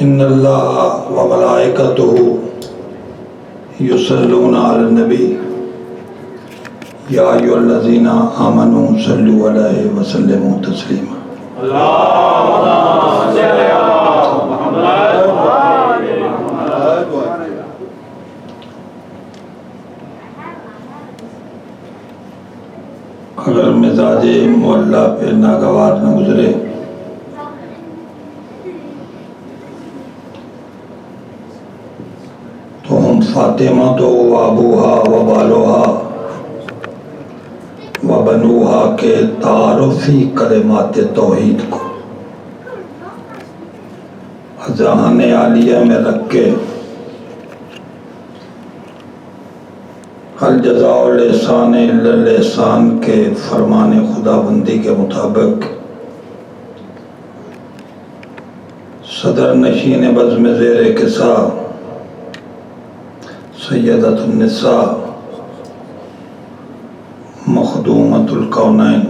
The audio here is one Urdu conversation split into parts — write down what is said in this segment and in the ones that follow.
ان اللہ و ملائکتہ یصلون علی النبی یا ایھا الذین آمنوا صلوا علیہ وسلموا تسلیما۔ اگر مزاج معلیٰ پہ ناگوار نہ گزرے تو ہم فاطمہ تو ابوہا و بالوہا و بنوہا کے تعارفی کلمات توحید کو اذہان عالیہ میں رکھ کے الجزاء الاحسان الا الاحسان کے فرمان خدا بندی کے مطابق صدر نشین بزم زیر کسا سیدۃ النساء مخدومۃ الکونین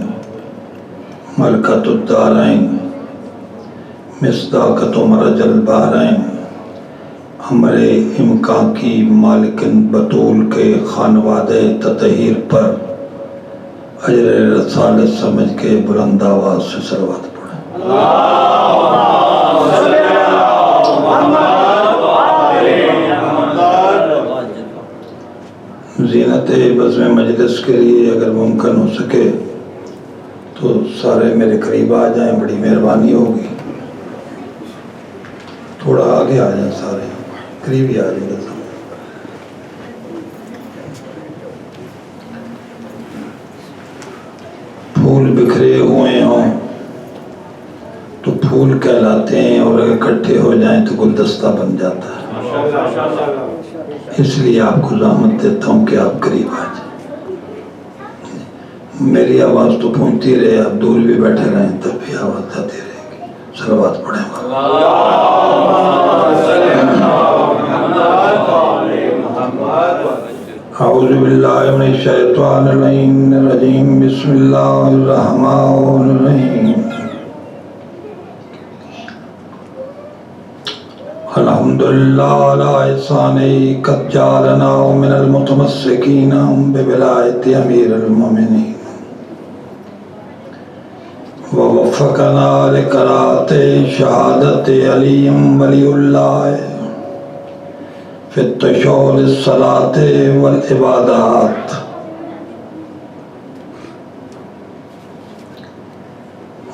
ملکۃ الدارین مصداقۃ مرج البحرین امر امکان کی مالکن بطول کے خانوادہ تطہیر پر اجر رسالت سمجھ کے بلند آواز سے صلوات پڑھیں۔ زینت بزم مجلس کے لیے اگر ممکن ہو سکے تو سارے میرے قریب آ جائیں، بڑی مہربانی ہوگی۔ تھوڑا آگے آ جائیں، سارے قریب ہی آ جائیں گے۔ پھول بکھرے ہوئے ہوں تو پھول کہلاتے ہیں، اور اگر اکٹھے ہو جائیں تو گلدستہ بن جاتا ہے۔ اس لیے آپ کو زحمت دیتا ہوں کہ آپ قریب آ جائیں۔ میری آواز تو پہنچتی رہے، آپ دور بھی بیٹھے رہیں تب بھی آواز جاتی رہے گی۔ صلوات پڑھیں۔ اعوذ باللہ من الشیطان الرجیم، بسم اللہ الرحمن الرحیم۔ الحمدللہ علی احسانہ قد جعلنا من المتمسکین بولایت امیر المومنین ووفقنا لقراءۃ شہادت علی ولی اللہ فی التشہر الصلاۃ والعبادات۔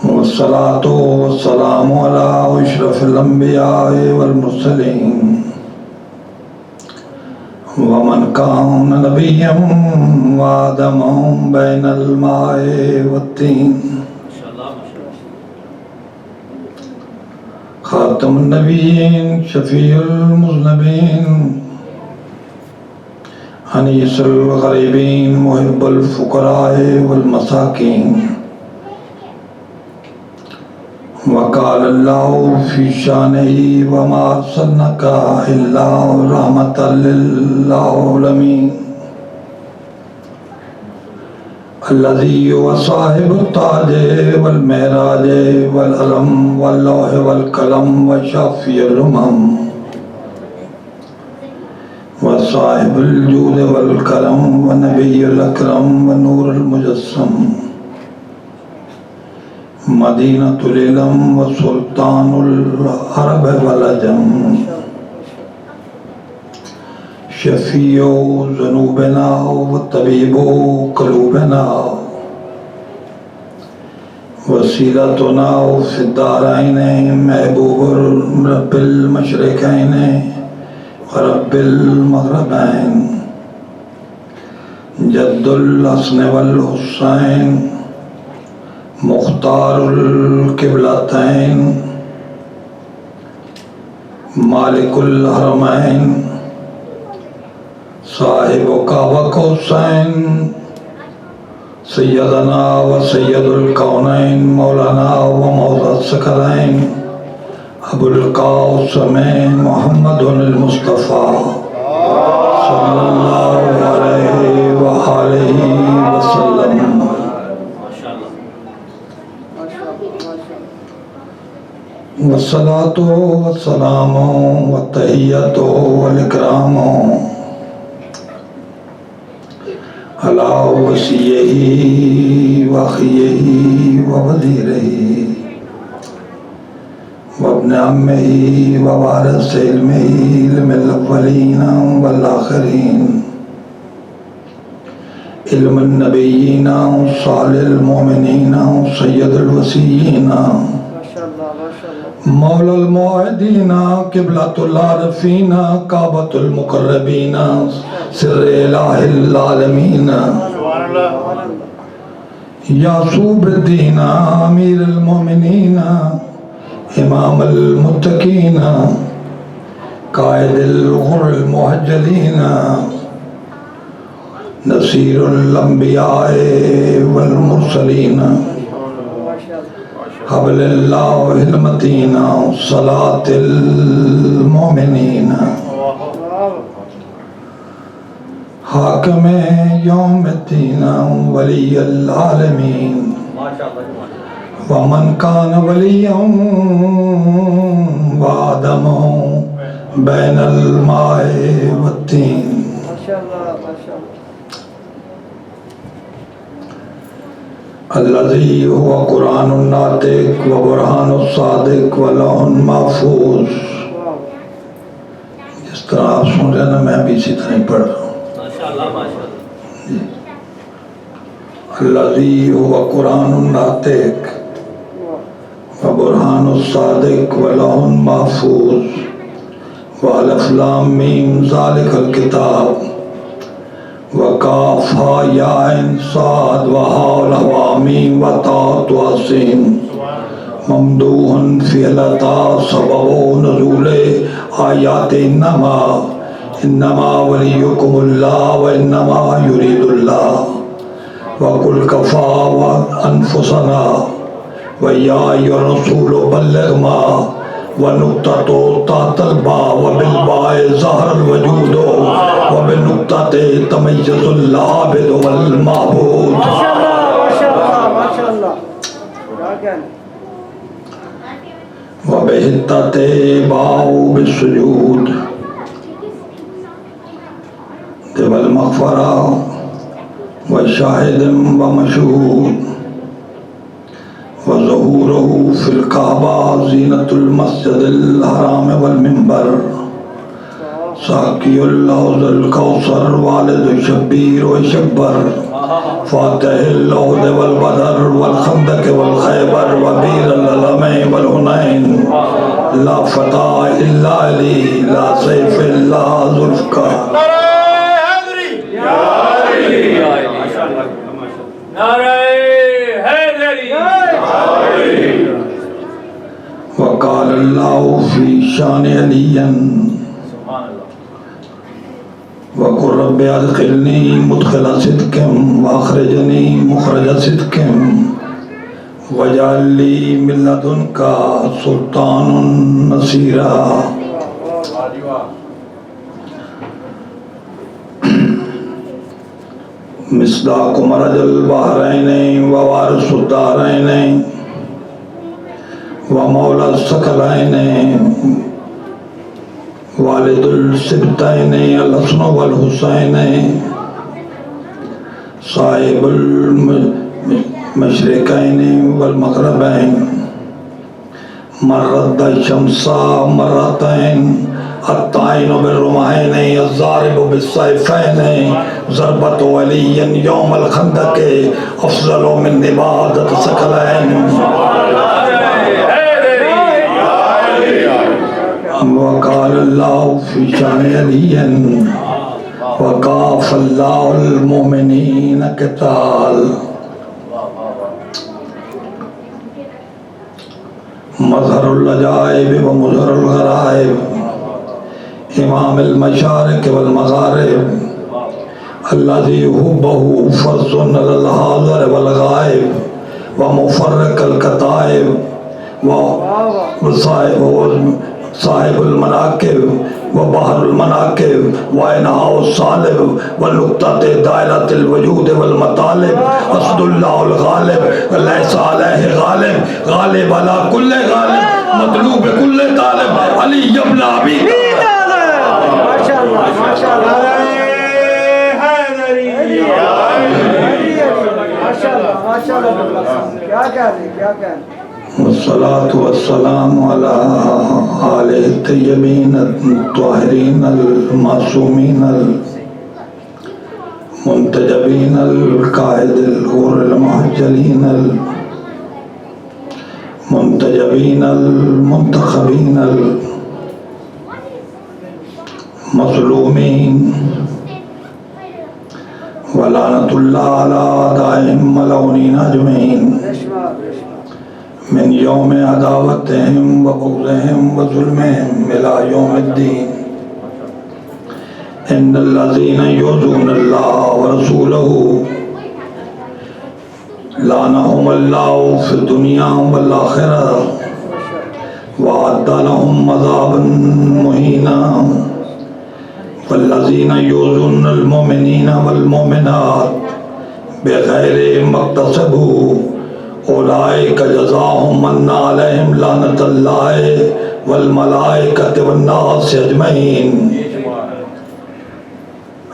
والصلاۃ والسلام علی اشرف الانبیاء والمرسلین ومن کان نبیا وآدم بین الماء والطین، خاتم النبیین شفیع المذنبین انیس الغریبین محب الفقراء والمساکین۔ وقال اللہ فی شانہ وما ارسلناک الا رحمۃ للعالمین، الذی هو صاحب التاج والمعراج والعلم واللوح والقلم وشافی الامم وصاحب الجود والکرم ونبی الاکرم ونور المجسم مدینۃ العلم وسلطان العرب والعجم، شفیع ذنوبنا وطبیب قلوبنا وسیلتنا فی الدارین، محبوب رب المشرقین ورب المغربین، جد الحسن والحسین مختار القبلتین، مالک الحرمین، صاحب کعبہ قوسین، سیدنا و سید الکونین مولانا و مولا الثقلین ابو القاسم محمد المصطفیٰ صلی اللہ علیہ وآلہ وسلم۔ والصلاة والسلام والتحية والإكرام على وصيه وأخيه ووزيره وابن عمه ووارث علمه علم الأولين والآخرين علم النبيين صالح المؤمنين سيد الوصيين مولا الموعدين قبلة العارفين كعبة المقربين سر إله العالمين يعصوب الدين أمير المؤمنين إمام المتقين قائد الغر المحجلين نصير الأنبياء والمرسلين حبل الله المتين صلاة المؤمنين حاكم يوم الدين ولي العالمين ومن كان وليا وآدم بين الماء والتين الذي هو قرآن الناطق وبرهان الصادق ولوح محفوظ. جس طرح آپ سن رہے ہیں نا میں بھی اسی طرح پڑھ رہا ہوں. الذي هو قرآن الناطق وبرهان الصادق ولوح محفوظ والف لام میم ذلك الكتاب وقاف ہا یا صاد وحا لوامیم وطاعت واسین ممدوح فی العطا سبب نزول آیات انما ولیکم اللہ وانما یرید اللہ وقل کفا وانفسنا ویا رسول بلغ ما ونقطة تحت الباء وبالباء ظهر الوجود وبالنقطة تميز العابد والمعبود. ما شاء الله ما شاء الله ما شاء الله. وبهتة باء بالسجود والمغفرة وشاهد ومشهود وظهوره في الكعبة زينة المسجد الحرام والمنبر ساقي اللوز الكوثر والد الشبير والشبر فاتح اللوذ والبدر والخندق والخيبر وبير الألمين والهنين لا فتى إلا علي لا سيف إلا ذوالفقار. وقال الله في شان علي وقل رب ادخلني مدخل صدق واخرجني مخرج صدق واجعل لي من لدنك سلطان نصيرا. مصداق مرج البحرين ووارث الدارين ومولا الثقلين والد السبتين الحسن والحسين صاحب المشرقين والمغربين مرد الشمس مرتين الطاعن بالرمحين الضارب بالسيفين ضربة ولي يوم الخندق أفضل من عبادة الثقلين. وقال الله في شان علي وكاف الله المؤمنين قتال. مظهر العجائب ومظهر الغرائب امام المشارق والمغارب الذي حبه فرض على الحاضر والغائب ومفرق الكتائب صاحب المناقب وبحر المناقب وإنهاء الصالب ونقطة دائرة الوجود والمطالب أسد الله الغالب ليس عليه غالب غالب على كل غالب مطلوب کل طالب علی ابن ابی ماشاءاللہ ماشاءاللہ ماشاءاللہ کیا کہہ رہے کیا کہہ رہے والصلاة والسلام على آله الطيبين الطاهرين المعصومين المنتجبين القائد الغر المحجلين المنتجبين المنتخبين المظلومين ولعنة الله على أعدائهم ملعونين أجمعين من يوم عداوتهم وبغضهم وظلمهم إلى يوم الدين إن الذين يؤذون الله ورسوله لعنهم الله في الدنيا والآخرة وأعد لهم عذابا مهينا والذين يؤذون المؤمنين والمؤمنات بغير ما اكتسبوا أولئك جزاؤهم أن عليهم لعنة الله والملائكة والناس أجمعين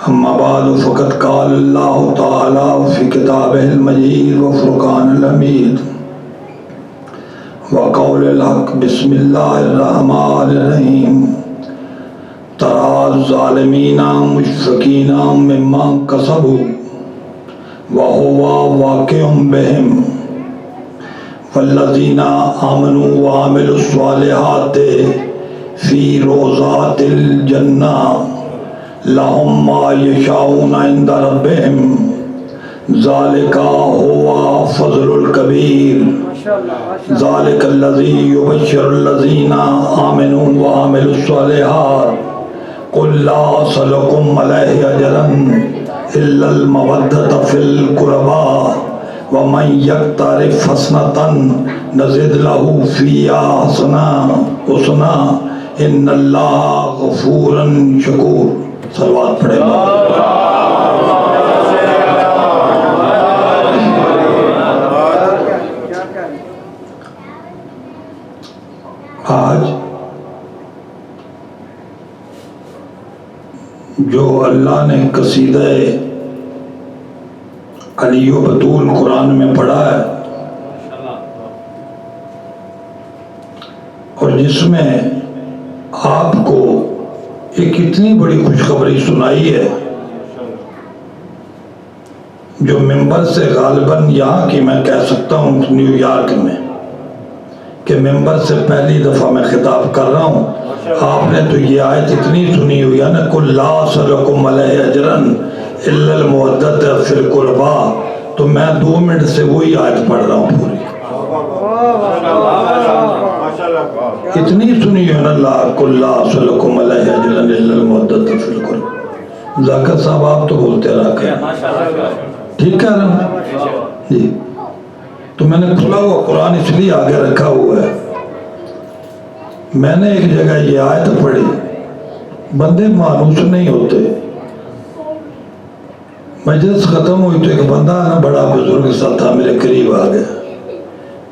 أما بعد فقد قال الله تعالى في كتابه المجيد وفرقان الحميد وقول الحق بسم الله الرحمن الرحيم ترى الظالمين مشفقين مما كسبوا وهو واقع بهم والذين آمنوا وعملوا الصالحات في روضات الجنة لهم ما يشاءون عند ربهم ذلك هو فضل الكبير ذلك الذي يبشر الذين آمنوا وعملوا الصالحات قل لا أسألكم عليه أجرا إلا المودة في القربى ومن يقترف حسنة نزد له فيها حسنة إن الله غفور شكور صلوات پڑھے آج جو اللہ نے قصیدہ علی و بطول قرآن میں پڑھا ہے اور جس میں آپ کو ایک اتنی بڑی خوشخبری سنائی ہے جو ممبر سے غالباً یہاں کی میں کہہ سکتا ہوں نیو یارک میں کہ ممبر سے پہلی دفعہ میں خطاب کر رہا ہوں. آپ نے تو یہ آیت اتنی سنی ہوئی ہے نا قُلْ لَا أَسْأَلُكُمْ عَلَيْهِ أَجْرًا إِلَّا الْمَوَدَّةَ فِي الْقُرْبَى تو میں 2 منٹ سے وہی آیت پڑھ رہا ہوں پوری. اتنی سنی ہے نا قُلْ لَا أَسْأَلُكُمْ عَلَيْهِ أَجْرًا إِلَّا الْمَوَدَّةَ فِي الْقُرْبَى. ذاکر صاحب آپ تو بولتے رہا کہ ٹھیک کہہ رہا ہوں جی. تو میں نے کھلا ہوا قرآن اس لیے آگے رکھا ہوا ہے. میں نے ایک جگہ یہ آیت پڑھی بندے مانوس نہیں ہوتے. مجلس ختم ہوئی تو ایک بندہ نا بڑا بزرگ سا تھا میرے قریب آ گیا.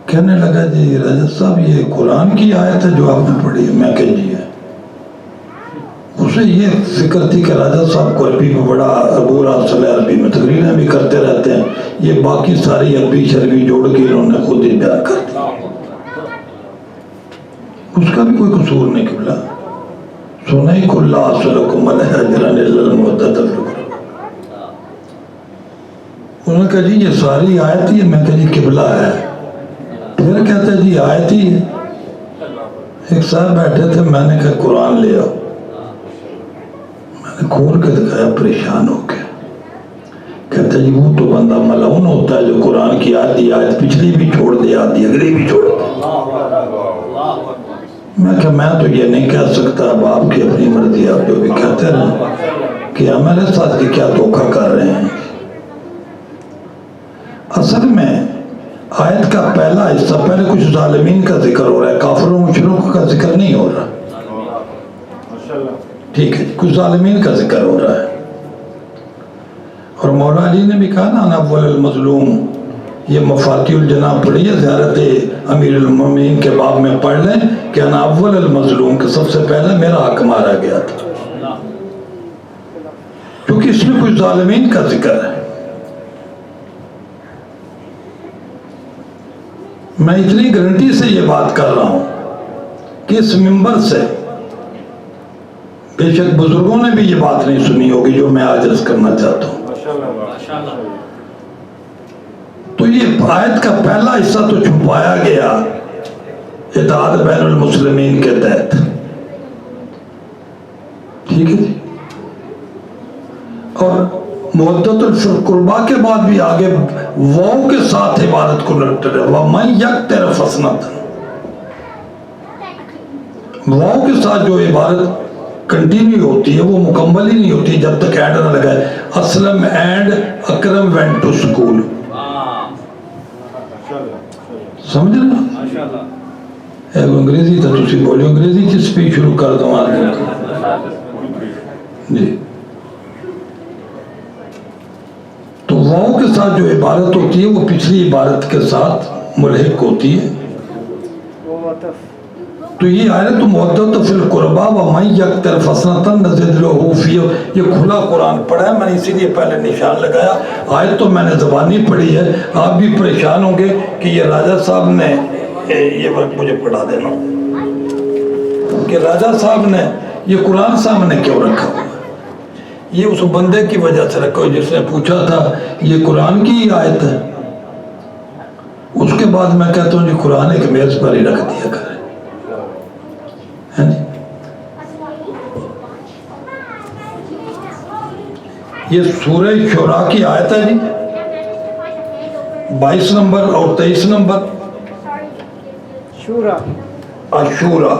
کہنے لگا جی رجت صاحب یہ قرآن کی آیت ہے جو آپ نے پڑھی. میں کہ جی ہے. اسے یہ فکر تھی کہ راجہ صاحب کو عربی میں بڑا عبور حاصل ہے, عربی میں تقریریں بھی کرتے رہتے ہیں, یہ باقی ساری عربی شربی جوڑ کے انہوں نے خود ہی بیان کر دی. اس کا بھی کوئی قصور نہیں قبلہ. سنئی قُلْ لَا أَسْأَلُكُمْ عَلَيْهِ أَجْرًا إِلَّا الْمَوَدَّةَ فِي الْقُرْبَى. انہوں نے کہا جی یہ ساری آیت ہی ہے. میں کہا جی قبلہ ہے. پھر کہتا ہے جی آیت ہی ہے. ایک صاحب بیٹھے تھے, میں نے کہا قرآن لے آؤ. کھول کے دکھایا, پریشان ہو گیا. کہتا جی وہ تو بندہ ملعون ہوتا ہے جو قرآن کی آیت پچھلی بھی چھوڑ دے, آدھی اگلی بھی چھوڑ دے. میں کہا میں تو یہ نہیں کہہ سکتا, اب آپ کی اپنی مرضی, آپ جو بھی کہتے رہے کہ ہمارے ساتھ کی کیا دھوکہ کر رہے ہیں. اصل میں آیت کا پہلا حصہ پہلے کچھ ظالمین کا ذکر ہو رہا ہے, کافروں مشرکوں کا ذکر نہیں ہو رہا. ٹھیک ہے, کچھ ظالمین کا ذکر ہو رہا ہے. اور مولا علی نے بھی کہا نا انا اول المظلوم, یہ مفاتیح الجناب پڑھی ہے، زیارت امیر المومنین کے باب میں پڑھ لیں کہ انا اول المظلوم، کہ سب سے پہلے میرا حق مارا گیا تھا، کیونکہ اس میں کچھ ظالمین کا ذکر ہے۔ میں اتنی گارنٹی سے یہ بات کر رہا ہوں کہ اس منبر سے بے شک بزرگوں نے بھی یہ بات نہیں سنی ہوگی جو میں آج عرض کرنا چاہتا ہوں۔ تو یہ آیت کا پہلا حصہ تو چھپایا گیا اتحاد بین المسلمین کے تحت، ٹھیک ہے جی، اور مودت القربا کے بعد بھی آگے واو کے ساتھ عبارت کو لٹر ہے، وَمَنْ يَقْتَرِفْ حَسَنَةً، واو کے ساتھ جو عبارت کنٹینیو ہوتی ہے وہ مکمل ہی نہیں ہوتی جب تک اینڈ نہ لگائے۔ Aslam and Akram went to school, سمجھ رہے ہیں؟ ایک انگریزی تھا، تسی بولو انگریزی کی سپیچ شروع کر دو جی۔ تو واو کے ساتھ جو عبارت ہوتی ہے وہ پچھلی عبارت کے ساتھ ملحق ہوتی ہے۔ تو یہ آیت مودت فی القربا ومن یقترف حسنۃ نزد لہ فیہ، یہ کھلا قرآن پڑھا ہے میں نے اسی لیے پہلے نشان لگایا۔ آیت تو میں نے زبانی پڑھی ہے، آپ بھی پریشان ہوں گے کہ یہ راجہ صاحب نے یہ ورق مجھے پڑھا دینا کہ راجہ صاحب نے یہ قرآن سامنے کیوں رکھا ہوا ہے۔ یہ اس بندے کی وجہ سے رکھا ہوا جس نے پوچھا تھا یہ قرآن کی ہی آیت ہے، اس کے بعد میں کہتا ہوں جی قرآن ایک میز پر ہی رکھ دیا کرے، یہ سورہ شعراء کی آیت ہے جی، 22 نمبر اور 23 نمبر، شورا اشورا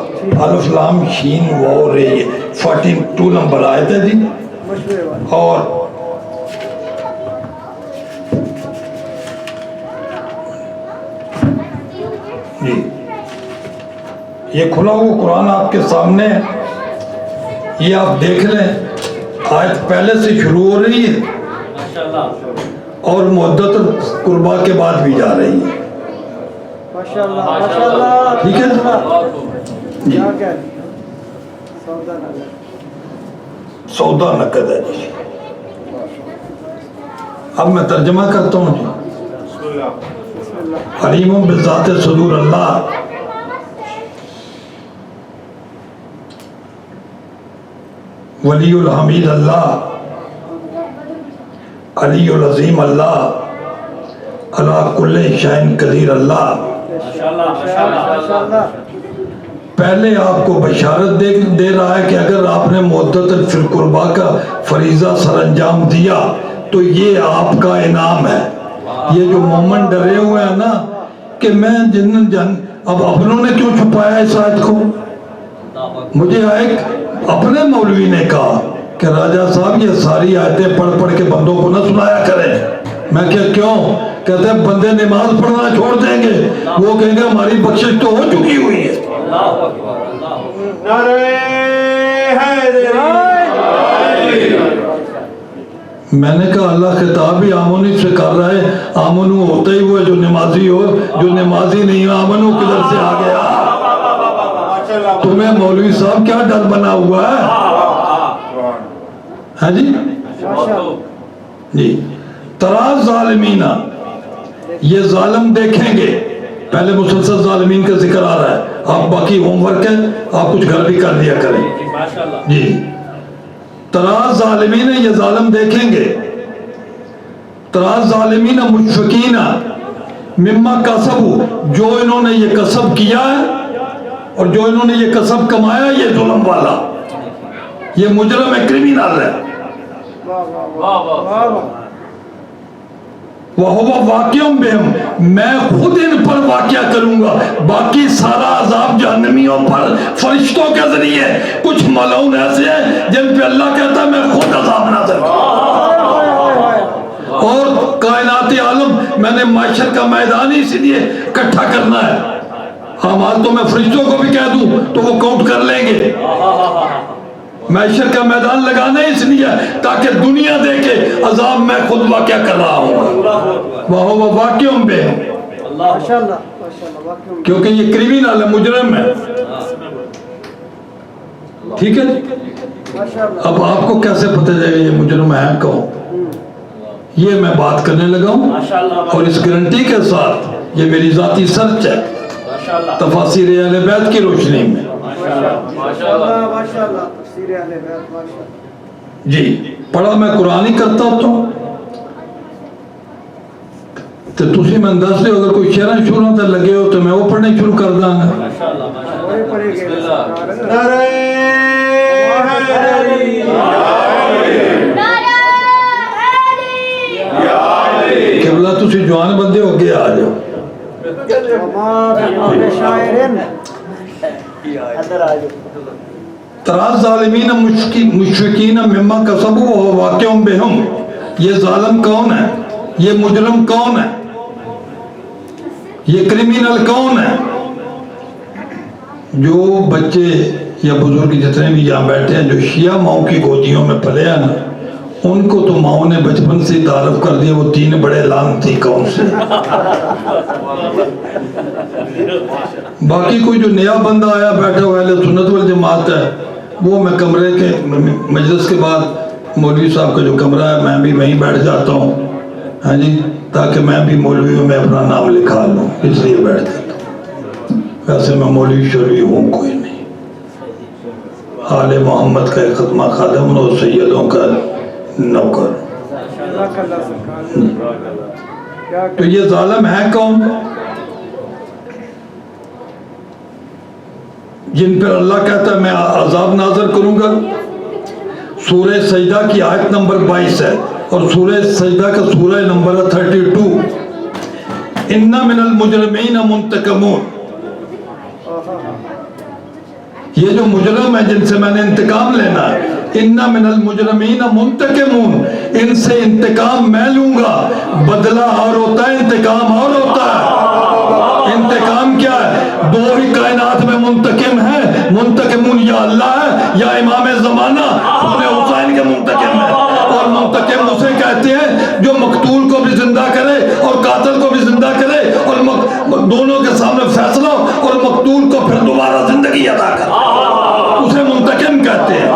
الف لام شین واو رے، 42 نمبر آیت ہے جی۔ اور جی یہ کھلا ہوا قرآن آپ کے سامنے ہے، یہ آپ دیکھ لیں، آیت پہلے سے شروع ہو رہی ہے اور مودت القربا کے بعد بھی جا رہی ہے، ٹھیک ہے جی۔ سودا نقد ہے جی۔ اب میں ترجمہ کرتا ہوں جی۔ علیم بذات صدور اللہ، ولی الحمید اللہ، علی العظیم اللہ، علی کل شیء قدیر اللہ۔ پہلے آپ کو بشارت دے رہا ہے کہ اگر آپ نے مودت فی القربا کا فریضہ سر انجام دیا تو یہ آپ کا انعام ہے۔ یہ جو مومن ڈرے ہوئے ہیں نا کہ میں اب اپنوں نے کیوں چھپایا اس آیت کو، مجھے ایک اپنے مولوی نے کہا کہ راجہ صاحب یہ ساری آیتیں پڑھ پڑھ کے بندوں کو نہ سنایا کریں۔ میں کیوں؟ کہتے ہیں بندے نماز پڑھنا چھوڑ دیں گے، وہ کہیں گے ہماری بخشش تو ہو چکی ہوئی ہے۔ میں نے کہا اللہ خطاب ہی آمنی سے کر رہا ہے، آمنو ہوتا ہی ہوئے جو نمازی ہو، جو نمازی نہیں آمنو کدھر سے آ گیا؟ تمہیں مولوی صاحب کیا ڈر بنا ہوا ہے جی؟ جی تراز ظالمین، یہ ظالم دیکھیں گے، پہلے مسلسل ظالمین کا ذکر آ رہا ہے، آپ باقی ہوم ورک ہے آپ کچھ گھر بھی کر دیا کریں جی۔ تراز ظالمین، یہ ظالم دیکھیں گے، تراز ظالمین مشفقین مما کسبوا، جو انہوں نے یہ کسب کیا ہے اور جو انہوں نے یہ کسب کمایا، یہ ظلم والا، یہ مجرم ہے، کرمینل ہے، وَهُوَ وَاقِعٌ بِهِمْ، میں خود ان پر واقعہ کروں گا، باقی سارا عذاب جہنمیوں پر فرشتوں کے ذریعے، کچھ ملعون ایسے ہیں جن پہ اللہ کہتا ہے میں خود عذاب نازل کروں، اور کائنات عالم میں نے معاشر کا میدان ہی اسی لیے اکٹھا کرنا ہے۔ اعمال تو میں فرشتوں کو بھی کہہ دوں تو وہ کاؤنٹ کر لیں گے، معیشت کا میدان لگانا اس لیے تاکہ دنیا دیکھے عذاب میں خود واقع کر رہا ہوں وہ واقعوں پہ ماشاءاللہ ماشاءاللہ واقعی کیونکہ یہ کریمنل ہے مجرم ہے ٹھیک ہے ماشاءاللہ اب آپ کو کیسے پتہ چلے گا یہ مجرم ہے کون یہ میں بات کرنے لگا ہوں اور اس گارنٹی کے ساتھ یہ میری ذاتی سرچ ہے تفاسیر اہل بیت کی روشنی میں ماشاءاللہ ماشاءاللہ تفسیر اہل بیت ماشاءاللہ جی پڑھا میں قرآن ہی کرتا ہوتا ہوں تو تسی میں دس دے اگر کوئی شعر شروع تے لگے ہو تو میں وہ پڑھنے شروع کر داں گا وہی پڑھے گے قبلہ تسی جوان بندے ہو کے آ جاؤ تراز ظالمین مشفقین مما کسبوا وهو واقع بهم یہ ظالم کون ہے یہ مجرم کون ہے یہ کریمنل کون ہے جو بچے یا بزرگ جتنے بھی یہاں بیٹھے ہیں جو شیعہ ماؤں کی گودیوں میں پلے ہیں نا ان کو تو ماؤں نے بچپن سے تعارف کر دیا وہ تین بڑے لعنتی کون سے باقی کوئی جو نیا بندہ آیا بیٹھا ہوا اہل سنت والجماعت ہے وہ میں کمرے کے مجلس کے بعد مولوی صاحب کا جو کمرہ ہے میں بھی وہیں بیٹھ جاتا ہوں ہاں جی تاکہ میں بھی مولویوں میں اپنا نام لکھا لوں اس لیے بیٹھ جاتا ہوں ویسے میں مولوی شروعی ہوں کوئی نہیں آل محمد کا ایک ختمہ خادم اور سیدوں کا نوکر تو یہ ظالم ہے کون جن پر اللہ کہتا ہے میں عذاب نازل کروں گا سورہ سجدہ کی آیت نمبر 22 ہے اور سورہ سجدہ کا سورہ نمبر 32 ان من المجرمین منتقمون یہ جو مجرم ہے جن سے میں نے انتقام لینا ہے ان من المجرمین منتقمون ان سے انتقام میں لوں گا بدلہ اور ہوتا ہے انتقام اور ہوتا ہے انتقام کیا ہے دو ہی کائنات میں منتقم ہے منتقمون یا اللہ ہے یا امام زمانہ خون حسین کے منتقم ہے اور منتقم اسے کہتے ہیں جو مقتول کو بھی زندہ کرے اور قاتل کو بھی زندہ کرے اور دونوں کے سامنے فیصلہ اور مقتول کو پھر دوبارہ زندگی عطا کرے اسے منتقم کہتے ہیں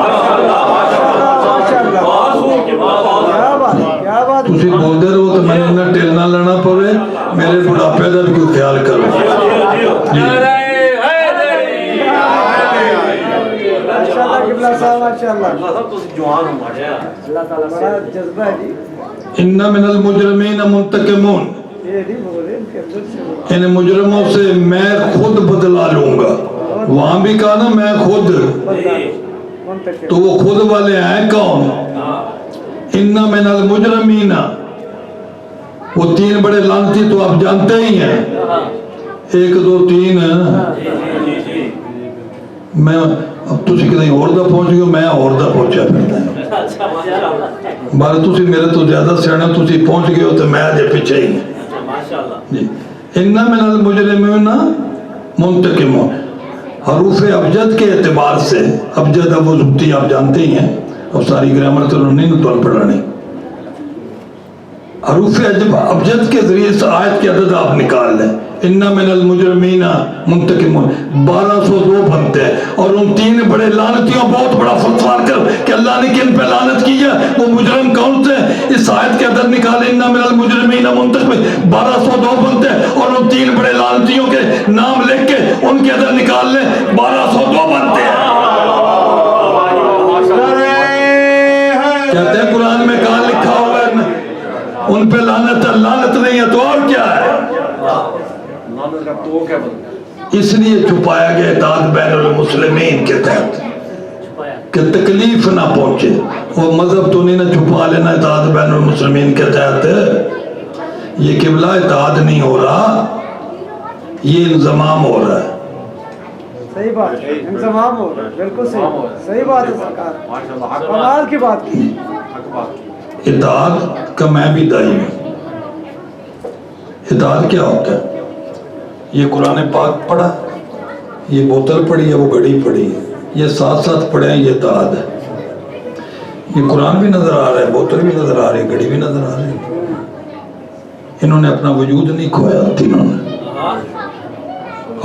تسی بول دے رہو تو میں نے انہیں ٹیلنا لینا پوے میرے بڑھاپے دا بھی کوئی خیال کرو ان من المجرمین منتقمون ان مجرموں سے میں خود بدلا لوں گا وہاں بھی کہا نا میں خود تو وہ خود والے ہیں کون ان من المجرمین وہ تین بڑے لعنتی تو آپ جانتے ہی ہیں 1 2 3 میں اب تسی کہیں اور دا پہنچ گئے میں اور دا پہنچا پھر بارے تسی میرے تو زیادہ سیانے تسی پہنچ گئے ہو تو میں آجے پیچھے ہی جی ان من المجرمین منتقمون حروف ابجد کے اعتبار سے ابجد ابو زبطی آپ جانتے ہی ہیں اور ساری گرامر تو نہیں تو پڑھانی حروف ابجد کے ذریعے سے آیت کے عدد آپ نکال لیں ان من المجرمین منتقمون 1202 بنتے ہیں اور ان تین بڑے لعنتیوں بہت بڑا فلسفہ کر کہ اللہ نے کن پہ لعنت کی ہے وہ مجرم کون سے اس آیت کے عدد نکالے ان من المجرمین منتقمون 1202 بنتے ہیں اور ان تین بڑے لعنتیوں کے نام لکھ کے ان کے عدد نکال لیں 1202 بنتے ہیں کہتے ہیں قرآن میں کہاں لکھا ہوا ہے ان پہ لعنت نہیں ہے تو اور کیا ہے اس لیے چھپایا گیا اطاعت بین المسلمین کے تحت کہ تکلیف نہ پہنچے وہ مذہب تو نہیں نہ چھپا لینا اطاعت بین المسلمین کے تحت یہ قبلہ اطاعت نہیں ہو رہا یہ انضمام ہو رہا ہے صحیح بات ہے انضمام ہو رہا ہے بالکل صحیح بات ہے سرکار کمال کی بات کی اطاعت کا میں بھی دائی ہوں اطاعت کیا ہوتا ہے یہ قرآن پاک پڑھا یہ بوتل پڑھی ہے وہ گھڑی پڑھی ہے یہ ساتھ ساتھ پڑھے ہیں یہ اطاعت ہے یہ قرآن بھی نظر آ رہا ہے, بوتل بھی نظر آ رہی ہے, گھڑی بھی نظر آ رہی ہے. انہوں نے اپنا وجود نہیں کھویا تینوں نے.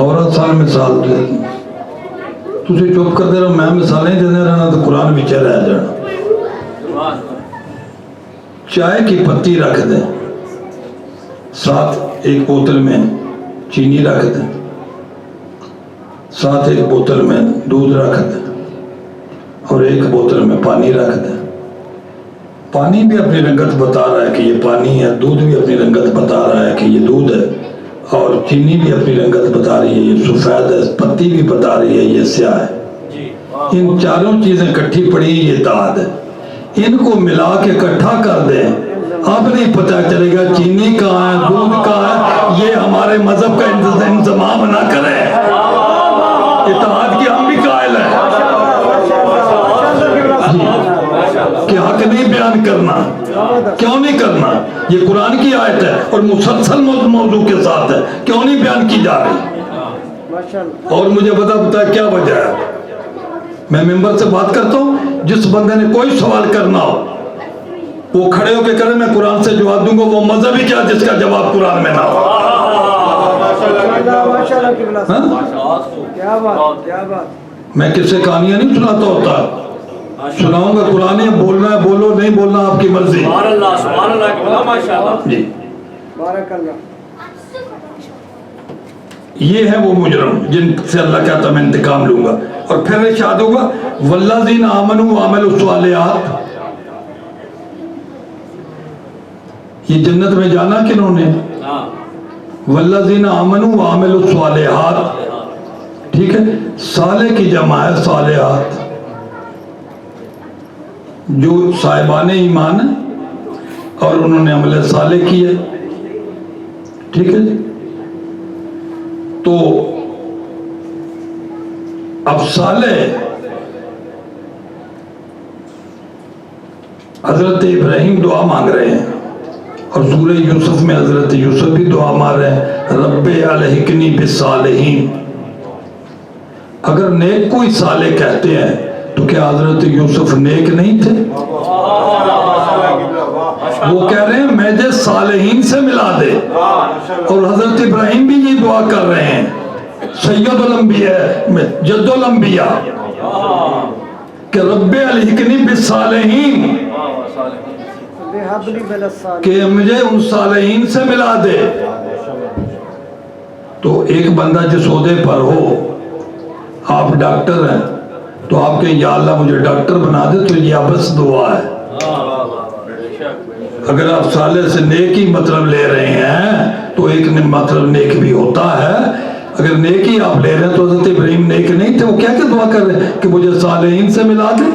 اور آسان مثال دے تسی چپ کرتے رہو, میں مثالیں دینے رہنا تو قرآن بھی رہ جانا. چائے کی پتی رکھ دیں, ساتھ ایک بوتل میں چینی رکھ دیں, ساتھ ایک بوتل میں دودھ رکھ دیں, اور ایک بوتل میں پانی رکھ دیں. پانی بھی اپنی رنگت بتا رہا ہے کہ یہ پانی ہے, دودھ بھی اپنی رنگت بتا رہا ہے کہ یہ دودھ ہے, اور چینی بھی اپنی رنگت بتا رہی ہے یہ سفید ہے, پتی بھی بتا رہی ہے یہ سیاہ ہے. ان چاروں چیزیں کٹھی پڑی ہیں, یہ داد ہے. ان کو ملا کے اکٹھا کر دیں, اب نہیں پتہ چلے گا چینی کہاں ہے, دودھ کہاں ہے. یہ ہمارے مذہب کا انضمام نہ کرے. اتحاد کی ہم بھی قائل ہیں کہ حق نہیں بیان کرنا. کیوں نہیں کرنا؟ یہ قرآن کی آیت ہے اور مسلسل موضوع کے ساتھ ہے, کیوں نہیں بیان کی جا رہی؟ اور مجھے بتا کیا وجہ ہے. میں ممبر سے بات کرتا ہوں, جس بندے نے کوئی سوال کرنا ہو وہ کھڑے ہو کے کرے, میں قرآن سے جواب دوں گا. وہ مذہب ہی کیا جس کا جواب قرآن میں نہ ہو. میں کس سے کہانیاں نہیں سناتا ہوتا, سناؤں گا قرآن ہے. بولنا ہے بولو, نہیں بولنا آپ کی مرضی. جی یہ ہے وہ مجرم جن سے اللہ کہتا میں انتقام لوں گا. اور پھر ارشاد ہوگا والذین آمنوا وعملوا الصالحات. یہ جنت میں جانا کنہوں نے؟ والذین آمنوا وعملوا الصالحات. ٹھیک ہے, صالح کی جمع ہے صالحات, جو صاحبان ایمان ہیں اور انہوں نے عمل صالح کی ہے. ٹھیک ہے جی. تو اب صالح حضرت ابراہیم دعا مانگ رہے ہیں, اور سورہ یوسف میں حضرت یوسف بھی دعا مانگ رہے ہیں رب الحقنی بالصالحین. اگر نیک کو ہی صالح کہتے ہیں تو کیا حضرت یوسف نیک نہیں تھے؟ وہ کہہ رہے ہیں مجھے صالحین سے ملا دے. اور حضرت ابراہیم بھی یہ دعا کر رہے ہیں سید الانبیاء جد الانبیاء کہ رب الحقنی بالصالحین, کہ مجھے ان صالحین سے ملا دے. تو ایک بندہ جس عہدے پر ہو, آپ ڈاکٹر ہیں تو آپ کہیں یا اللہ مجھے ڈاکٹر بنا دے, تو یہ بس دعا ہے. اگر آپ صالح سے نیک ہی مطلب لے رہے ہیں تو ایک مطلب نیک بھی ہوتا ہے. اگر نیک ہی آپ لے رہے ہیں تو حضرت ابراہیم نیک نہیں تھے, وہ کیا دعا کر رہے ہیں کہ مجھے صالحین سے ملا دے.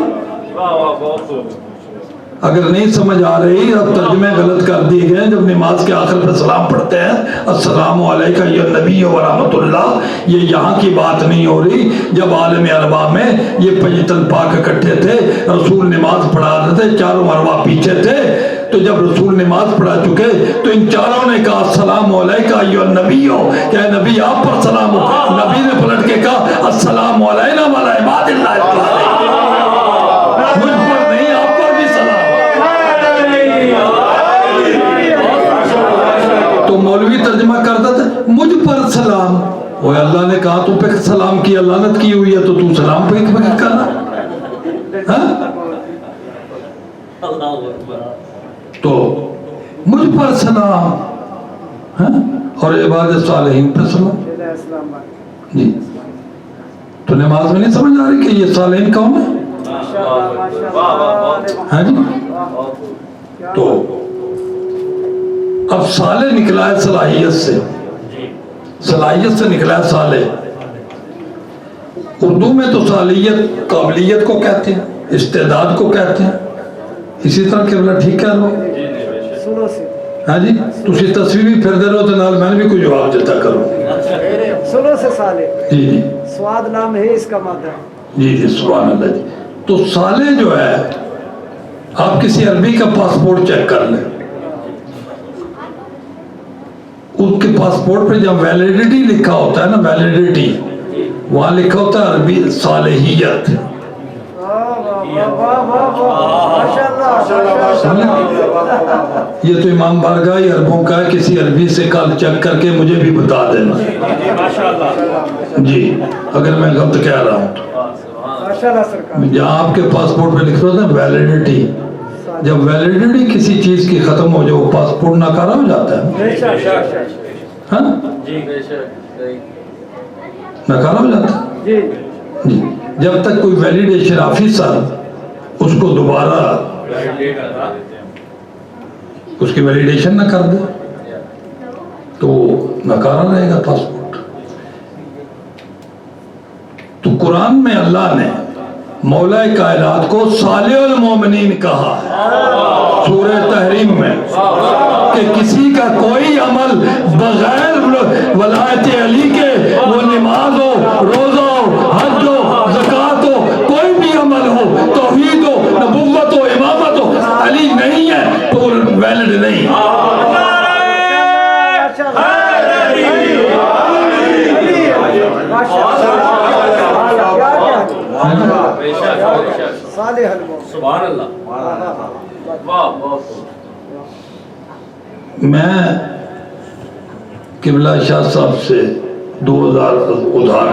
اگر نہیں سمجھ آ رہی, اب ترجمے غلط کر دیے گئے. جب نماز کے آخر پہ سلام پڑھتے ہیں السلام علیکہ یا نبی و رحمت اللہ, یہ یہاں کی بات نہیں ہو رہی. جب عالم اربا میں یہ پنجتن پاک اکٹھے تھے, رسول نماز پڑھا رہے تھے, چاروں اربا پیچھے تھے, تو جب رسول نماز پڑھا چکے تو ان چاروں نے کہا السلام علیکہ یا نبی ہو, کہ اے نبی آپ پر سلام ہو. نبی نے پلٹ کے کہا السلام علینا وعلی عباد اللہ الصالحین, مجھ پر نہیں آپ پر بھی سلام. تو مولوی ترجمہ کرتا تھا مجھ پر سلام. وہ اللہ نے کہا تو پہ سلام کیا, لعنت کی ہوئی ہے, تو تو سلام پہ کرنا. تو مجھ پر سلام اور عباد صالحین پر سلام. جی تو نماز میں نہیں سمجھ آ رہی کہ یہ صالحین کون ہے؟ ہاں جی. تو اب صالح نکلا ہے صلاحیت سے, صلاحیت سے نکلا ہے صالح. اردو میں تو صالحیت قابلیت کو کہتے ہیں, استعداد کو کہتے ہیں. اسی طرح قبلہ ٹھیک کہہ لو. ہاں جی, تسی تصویر بھی پھر دے رہو تو نال میں نے بھی کوئی جواب دیتا کروں. سنو سے صالح جی جی سواد نام ہے اس کا مادہ. جی جی سبحان اللہ جی. تو صالح جو ہے, آپ کسی عربی کا پاسپورٹ چیک کر لیں, اس کے پاسپورٹ پہ جب ویلیڈیٹی لکھا ہوتا ہے نا, ویلیڈیٹی, وہاں لکھا ہوتا ہے عربی صالحیت. یہ تو امام بارگاہ عربوں کا ہے، کسی عربی سے کال چیک کر کے مجھے بھی بتا دینا جی اگر میں غلط کہہ رہا ہوں تو جہاں آپ کے پاسپورٹ پہ لکھ رہا تھا ویلیڈیٹی، جب ویلیڈیٹی کسی چیز کی ختم ہو جائے وہ پاسپورٹ ناکارہ ہو جاتا ہے ہاں ناکارہ ہو جاتا ہے جی جب تک کوئی ویلیڈیشن آفیسر اس کو دوبارہ اس کی ویلیڈیشن نہ کر دے تو ناکارہ رہے گا پاسپورٹ۔ تو قرآن میں اللہ نے مولا کائنات کو صالح المومنین کہا ہے سورہ تحریم میں کہ کسی کا کوئی عمل بغیر ولایت علی کے، وہ نماز ہو، روزہ ہو، حج ہو، زکوٰۃ ہو، کوئی بھی عمل ہو، توحید ہو، نبوت ہو، امامت ہو، علی نہیں ہے تو ویلڈ نہیں۔ میں قبلہ شاہ صاحب سے 2000 ادھار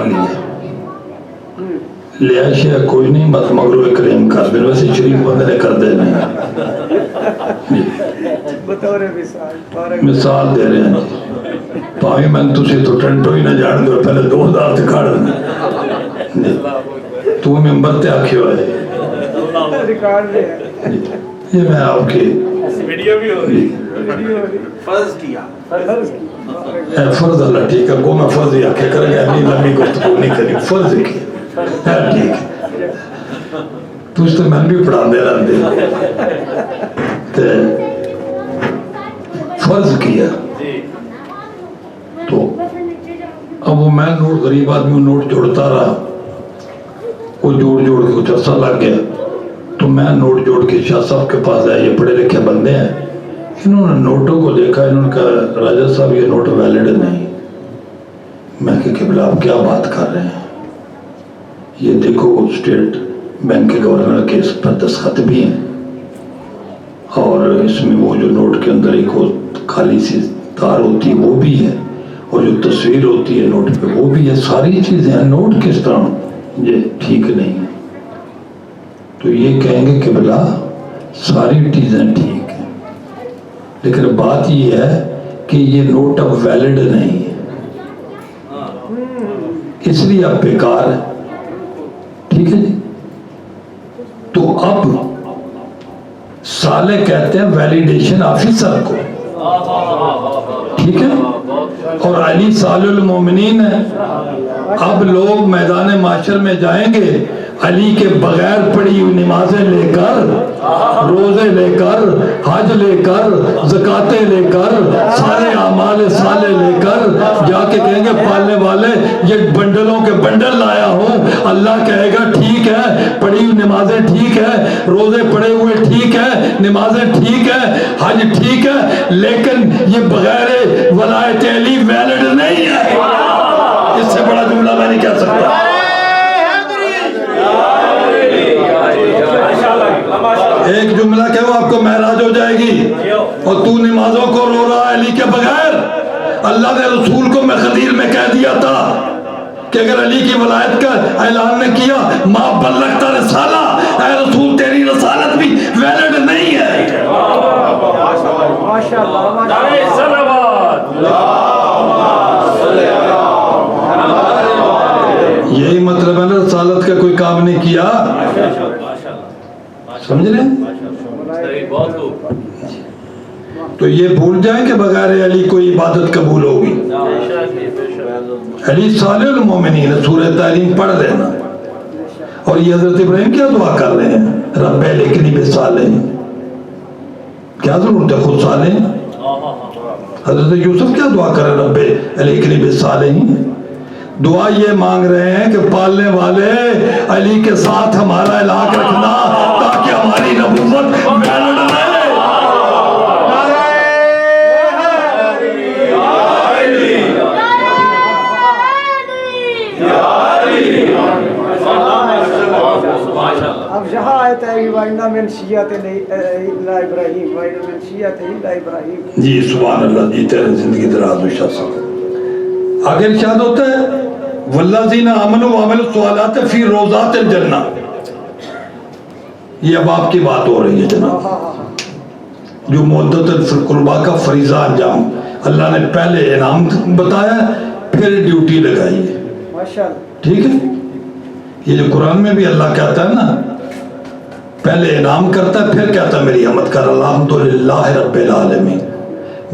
لیا شیعہ کوئی نہیں بس مغرو کریم کر دے، ویسے شریف بندے نے کر دے نہیں مثال دے رہے ہیں پاوی میں تسی تو ٹنٹو ہی نہ جان دو پہلے 2000 سے کھڑ دے تو ممبر تے آکھی ہوئے یہ میں آپ کی ویڈیو بھی ہو رہی فرض کیا فرض اللہ ٹھیک ہے گو میں فرض ہی آکھے کر گیا نہیں لمبی گفتگو نہیں کری فرض کیا ٹھیک ہے تو اس تو میں بھی پڑھا دے رہا دے فرض کیا تو اب وہ میں نوٹ غریب آدمی نوٹ جوڑتا رہا وہ جوڑ کے کچھ عرصہ لگ گیا تو میں نوٹ جوڑ کے شاہ صاحب کے پاس آیا، یہ پڑھے لکھے بندے ہیں، انہوں نے نوٹوں کو دیکھا، انہوں نے کہا راجہ صاحب یہ نوٹ ویلڈ نہیں۔ میں کہ قبلہ آپ کیا بات کر رہے ہیں، یہ دیکھو اسٹیٹ بینک کے گورنر کے اس پر دستخط بھی ہیں اور اس میں وہ جو نوٹ کے اندر ایک خالی سی تار ہوتی ہے وہ بھی ہے اور جو تصویر ہوتی ہے نوٹ پہ وہ بھی ہے، ساری چیزیں ہیں، نوٹ کس طرح یہ ٹھیک نہیں ہے۔ تو یہ کہیں گے کہ بلا ساری چیزیں ٹھیک ہیں لیکن بات یہ ہے کہ یہ نوٹ اب ویلڈ نہیں ہے اس لیے اب بیکار ہے، ٹھیک ہے جی۔ تو اب صالح کہتے ہیں ویلیڈیشن آفیسر کو، ٹھیک ہے، اور علی صالح المومنین ہے۔ اب لوگ میدان معاشر میں جائیں گے علی کے بغیر پڑھی ہوئی نمازیں لے کر، روزے لے کر، حج لے کر، زکاتیں لے کر، سارے اعمال صالح لے کر جا کے کہیں گے پالنے والے یہ بنڈلوں کے بنڈل لایا ہوں، اللہ کہے گا ٹھیک ہے، پڑھی ہوئی نمازیں ٹھیک ہے، روزے پڑے ہوئے ٹھیک ہے، نمازیں ٹھیک ہے، حج ٹھیک ہے، لیکن یہ بغیر ولایت علی ویلڈ نہیں ہے۔ اس سے بڑا جملہ میں نہیں کہہ سکتا۔ ایک جملہ کہ وہ آپ کو معراج ہو جائے گی اور تو نمازوں کو رو رہا ہے علی کے بغیر۔ اللہ نے رسول کو میں خدیر میں کہہ دیا تھا کہ اگر علی کی ولایت کا اعلان نے کیا ما بلغت رسالہ، اے رسول تیری رسالت بھی ویلڈ نہیں ہے۔ یہی مطلب ہے نا رسالت کا کوئی کام نہیں کیا، سمجھ رہے ہیں؟ تو یہ بھول جائیں کہ بغیر علی کوئی عبادت قبول ہوگی۔ علی صالح المومنین سورہ تحریم پڑھ لینا۔ اور یہ حضرت ابراہیم کیا دعا کر رہے ہیں، رب الیکنی بصالحین، کیا ضرورت ہے خود صالح؟ حضرت یوسف کیا دعا کر رہے ہیں، رب الیکنی بصالحین؟ دعا یہ مانگ رہے ہیں کہ پالنے والے علی کے ساتھ ہمارا الحاق رکھنا تاکہ ہماری نبوت ویلڈ رہے۔ اب یہاں آیت ہے کہ وَإِنَّ مِنْ شِيَّتِهِ إِلَّا إِبْرَاهِيمَ وَإِنَّ مِنْ شِيَّتِهِ إِلَّا إِبْرَاهِيمَ. جی سبحان اللہ جی، تیرے زندگی دراز ہو شاہ صاحب. آگے ارشاد ہوتا ہے والذین آمنوا وعملوا الصالحات فی روضات الجنہ. یہ اب آپ کی بات ہو رہی ہے جناب. جو مدت القربہ کا فریضہ انجام اللہ نے پہلے انعام بتایا پھر ڈیوٹی لگائی ہے. ماشاءاللہ. ٹھیک ہے. یہ جو قرآن میں بھی اللہ کہتا ہے نا، پہلے انعام کرتا ہے پھر کہتا ہے میری حمد کر. الحمدللہ رب العالمین،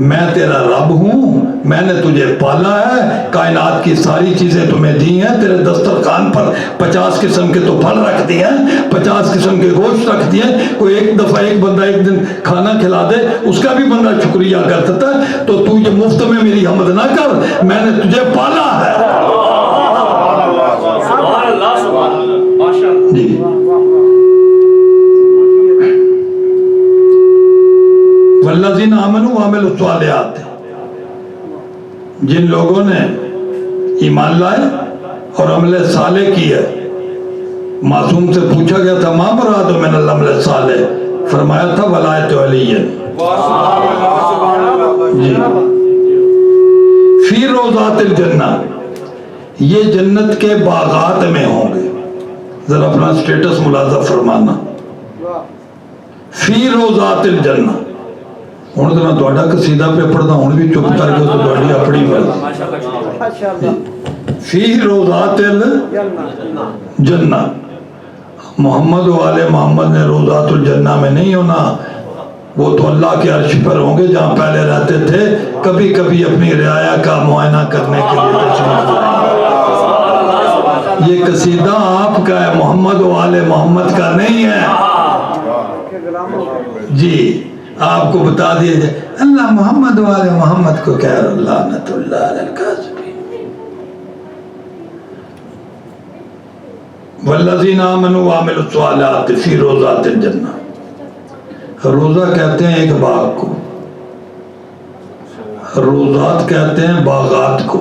میں تیرا رب ہوں، میں نے تجھے پالا ہے، کائنات کی ساری چیزیں تمہیں دی ہیں، تیرے دسترخوان پر 50 قسم کے تو پھل رکھ دیے ہیں، 50 قسم کے گوشت رکھ دیے ہیں. کوئی ایک دفعہ ایک بندہ ایک دن کھانا کھلا دے اس کا بھی بندہ شکریہ کرتا ہے. تو تو یہ مفت میں میری حمد نہ کر، میں نے تجھے پالا ہے. جی والذین آمنوا وعملوا الصالحات، جن لوگوں نے ایمان لائے اور عمل صالح کیا. معصوم سے پوچھا گیا تھا ما مراد من العمل الصالح، فرمایا تھا ولایت علی. جی فی روضات الجنہ، یہ جنت کے باغات میں ہوں گے. ذرا اپنا سٹیٹس ملاحظہ فرمانا. فی روضات الجنہ. ہوں تو میں تھوڑا قصیدہ پہ پڑھتا ہوں بھی چپ کر کے تو تھوڑی اپنی مرضی. فی روضات الجنہ، محمد و آل محمد نے روضات الجنہ میں نہیں ہونا، وہ تو اللہ کے عرش پر ہوں گے جہاں پہلے رہتے تھے. کبھی کبھی اپنی رعایا کا معائنہ کرنے کے لیے تشریف لائیں. یہ قصیدہ آپ کا ہے، محمد و آل محمد کا نہیں ہے. جی آپ کو بتا دیا جائے اللہ محمد و آل محمد کو کہہ رہا لعنت اللہ علی الکاذبین. والذین آمنوا وعملوا الصالحات فی روضات الجنہ. روضہ کہتے ہیں ایک باغ کو، روضات کہتے ہیں باغات کو.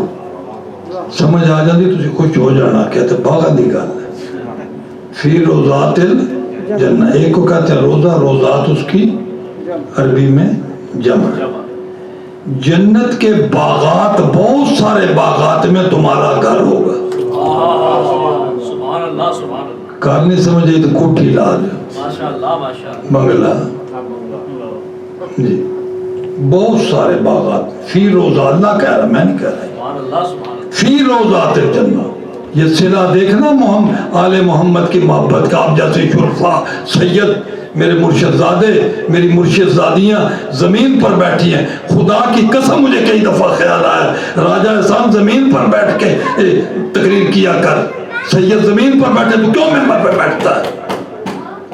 سمجھ آ جاتی تجھے خوش ہو جانا، کہتے باغات دی گل ہے. فی روضات الجنہ، ایک کو کہتے ہیں روضہ، روضات اس کی عربی میں جمع. جنت کے باغات، بہت سارے باغات میں تمہارا گھر ہوگا. سبحان اللہ سبحان اللہ. گھر نہیں سمجھے تو کوٹھی لا دے، ماشاءاللہ ماشاءاللہ. بنگلہ. جی بہت سارے باغات. فی روضہ، اللہ کہہ رہا، میں نہیں کہہ رہا. سبحان اللہ سبحان اللہ. فی روضات الجنہ. یہ صلہ دیکھنا محمد آل محمد کی محبت کا. آپ جیسے شرفا سید، میرے مرشد زادے، میری مرشد زادیاں زمین پر بیٹھی ہیں. خدا کی قسم مجھے کئی دفعہ خیال آیا راجہ احسان زمین پر بیٹھ کے تقریر کیا کر. سید زمین پر بیٹھے تو کیوں ممبر پر بیٹھتا ہے؟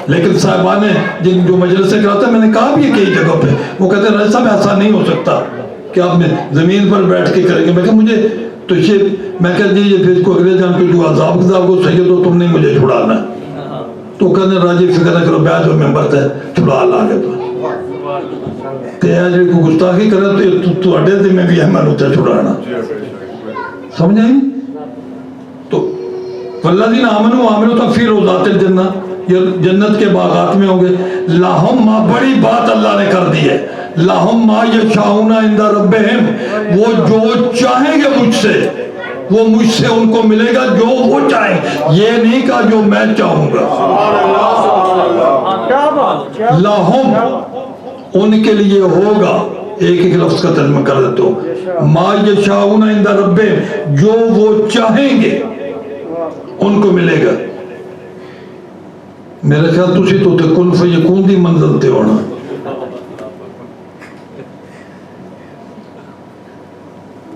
لیکن صاحبان نے جن جو مجلس سے کراتا ہے، میں نے کہا بھی ہے کئی جگہ پہ، وہ کہتے ہیں راجہ صاحب ایسا نہیں ہو سکتا کہ آپ زمین پر بیٹھ کے کریں گے. میں کہا مجھے تو میں کہا جی یہ پھر کو اگلے جان کو جو عذاب کتاب کو سید ہو تم نے مجھے چھڑانا ہے. تو کہتے ہیں راجی فکر نہ کرو، بیعت جو ممبر ہے چھڑا لا کے تو جو کو گستاخی کرے تو اڈے دے میں بھی احمد ہوتا ہے چھڑانا. سمجھ آئی؟ تو والذین آمنوا وعملوا فی روضات الجنہ، یہ جنت کے باغات میں ہوں گے. لہم ما، بڑی بات اللہ نے کر دی ہے، لہم ما یشاؤون عند ربہم، وہ جو چاہیں گے مجھ سے، وہ مجھ سے ان کو ملے گا جو وہ چاہیں. یہ نہیں کہا جو میں چاہوں گا. لہم، ان کے لیے ہوگا. ایک ایک لفظ کا ترجمہ کر دیتا ہوں. ما یشاؤون عند ربہم، جو وہ چاہیں گے ان کو ملے گا. میرے خیال تسی تو کن فیکون دی منزل تے ہونا.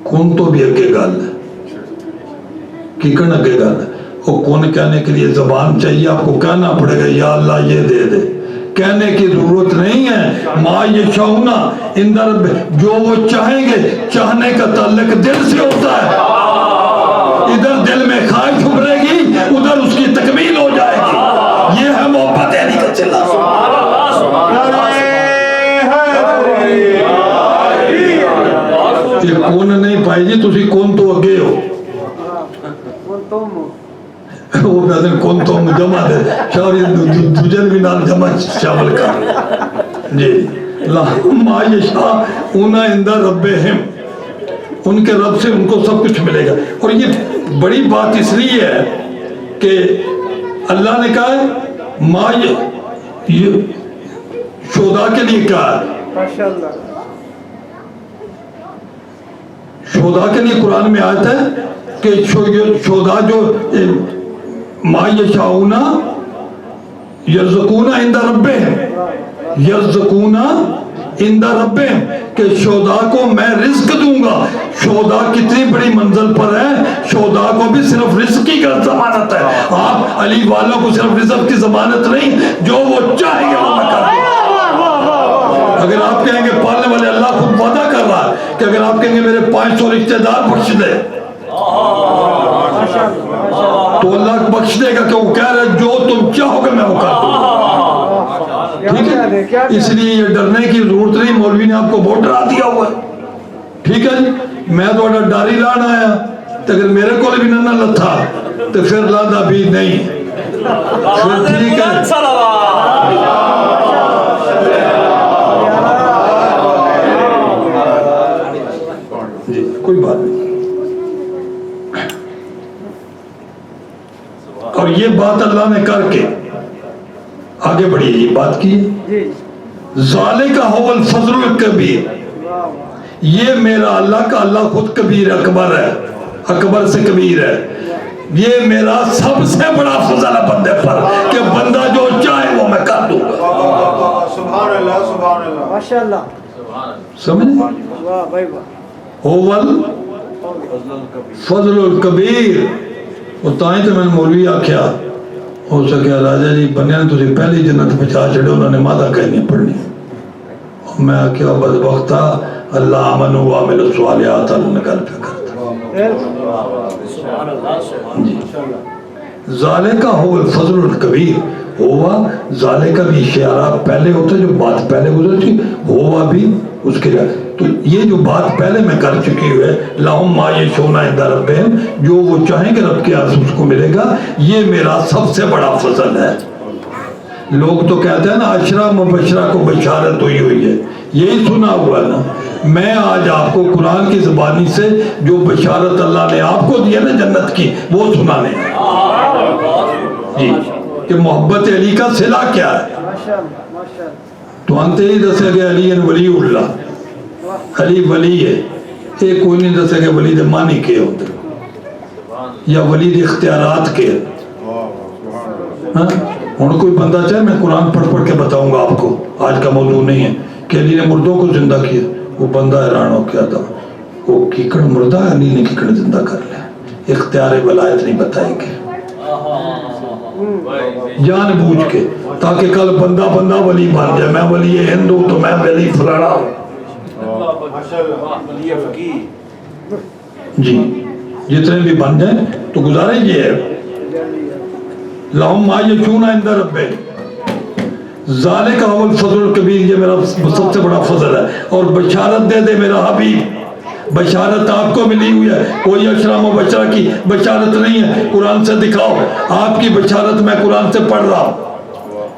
کن تو بھی اگے گل ہے، کیکن اگے گل ہے. وہ کن کہنے کے لیے زبان چاہیے، آپ کو کہنا پڑے گا یا اللہ یہ دے دے. کہنے کی ضرورت نہیں ہے. ما یشاؤون عند ربہم، جو وہ چاہیں گے. چاہنے کا تعلق دل سے ہوتا ہے. ادھر دل میں خواہش ابھرے گی، ادھر اس کی تکمیل ہو جائے گی. یہ ہے محبت علی کا چلا. یہ کون نہیں پائی جی، تسی کون تو اگے ہو. وہ کہتے ہیں کون تو جمع دے. تجھے بھی نام جمع شامل کر جی لہم ما یشاءون عند ربہم، ان کے رب سے ان کو سب کچھ ملے گا. اور یہ بڑی بات اس لیے ہے کہ اللہ نے کہا ہے ما شہداء کے لیے کہا ہے، ماشاءاللہ شہداء کے لیے قرآن میں آیت ہے کہ شہداء جو ما یشاءون یرزقون عند ربہم، یرزقون عند ربہم، کہ شہداء کو میں رزق دوں گا. شہداء کتنی بڑی منزل پر ہے، شہداء کو بھی صرف رزق کی ضمانت ہے. آپ علی والوں کو صرف رزق کی ضمانت نہیں، جو وہ چاہیں گے وہ میں کر دوں. اگر آپ کہیں گے پالنے والے اللہ خود وعدہ کر رہا ہے کہ اگر آپ کہیں گے میرے 500 رشتہ دار بخش دے تو اللہ بخش دے گا، کہ وہ کہہ رہے جو تم چاہو گے میں وہ کر دوں. ٹھیک ہے، اس لیے یہ ڈرنے کی ضرورت نہیں. مولوی نے آپ کو بہت ڈرا دیا ہوا ہے. ٹھیک ہے جی، میں تو ڈاری لان آیا تو اگر میرے کو بھی نہ لتھا تو پھر لادا بھی نہیں. پھر ٹھیک ہے جی، کوئی بات نہیں. اور یہ بات اللہ نے کر کے آگے بڑھی، یہ بات کی ذالک هو الفضل الکبیر، یہ میرا اللہ کا، اللہ خود کبیر اکبر ہے، اکبر سے کبیر ہے. یہ میرا سب سے بڑا فضل ہے بندے پر کہ بندہ جو چاہے وہ میں کر دوں گا. سبحان اللہ سبحان اللہ ماشاءاللہ سمجھے؟ واہ بھائی واہ. هو الفضل الکبیر. وہ تائیں تو میں نے مولوی آکھیا ہو سکیا راجہ جی بنیا نے تجھے پہلی جنت بچا چھڑے، انہوں نے مادہ کہنی پڑھنی. میں آکھیا بدبختہ اللہ آمن و عامل الصالحات اللہ نے گل پہ کرتا. جی ذالکہ هو الفضل الکبیر. ہوا ذالکہ بھی اشارہ پہلے ہوتا ہے، جو بات پہلے گزرتی ہوا بھی اس کے لیے. تو یہ جو بات پہلے میں کر چکی ہوئے لہم ما یشاءون عند ربہم، جو وہ چاہیں گے رب کے عرض اس کو ملے گا، یہ میرا سب سے بڑا فضل ہے. لوگ تو کہتے ہیں نا عشرہ مبشرہ کو بشارت ہوئی ہے، یہی سنا ہوا ہے نا. میں آج آپ کو قرآن کی زبانی سے جو بشارت اللہ نے آپ کو دی ہے نا جنت کی، وہ سنانے ہیں جی، کہ محبت علی کا صلہ کیا ہے. تو انتے ہی دسے گئے علی ولی اللہ، علی ولی ہے. ایک کوئی نہیں دسے گئے ولی دے معنی کے ہوتے یا ولی دے اختیارات کے. ہوں کوئی بندہ چاہے میں قرآن پڑھ پڑھ کے بتاؤں گا آپ کو، آج کا موضوع نہیں ہے کہ علی نے مردوں کو زندہ کیا. وہ بندہ حیران ہو کیا تھا، وہ کیکڑ مردہ ہے، علی نے کیکڑ زندہ کر لیا. اختیار ولایت نہیں بتائے گے جان بوجھ کے، تاکہ کل بندہ ولی بن جائے. میں ولی ہندو تو میں ولی فلانا ہوں. جی جتنے بھی بن جائیں تو گزارے یہ ہے لہم ما یشاءون عند ربہم ذالک هو الفضل الکبیر، یہ میرا سب سے بڑا فضل ہے. اور بشارت دے دے میرا حبیب، بشارت آپ کو ملی ہوئی ہے، کوئی عشرہ مبشرہ کی بشارت نہیں ہے. قرآن سے دکھاؤ آپ کی بشارت، میں قرآن سے پڑھ رہا ہوں،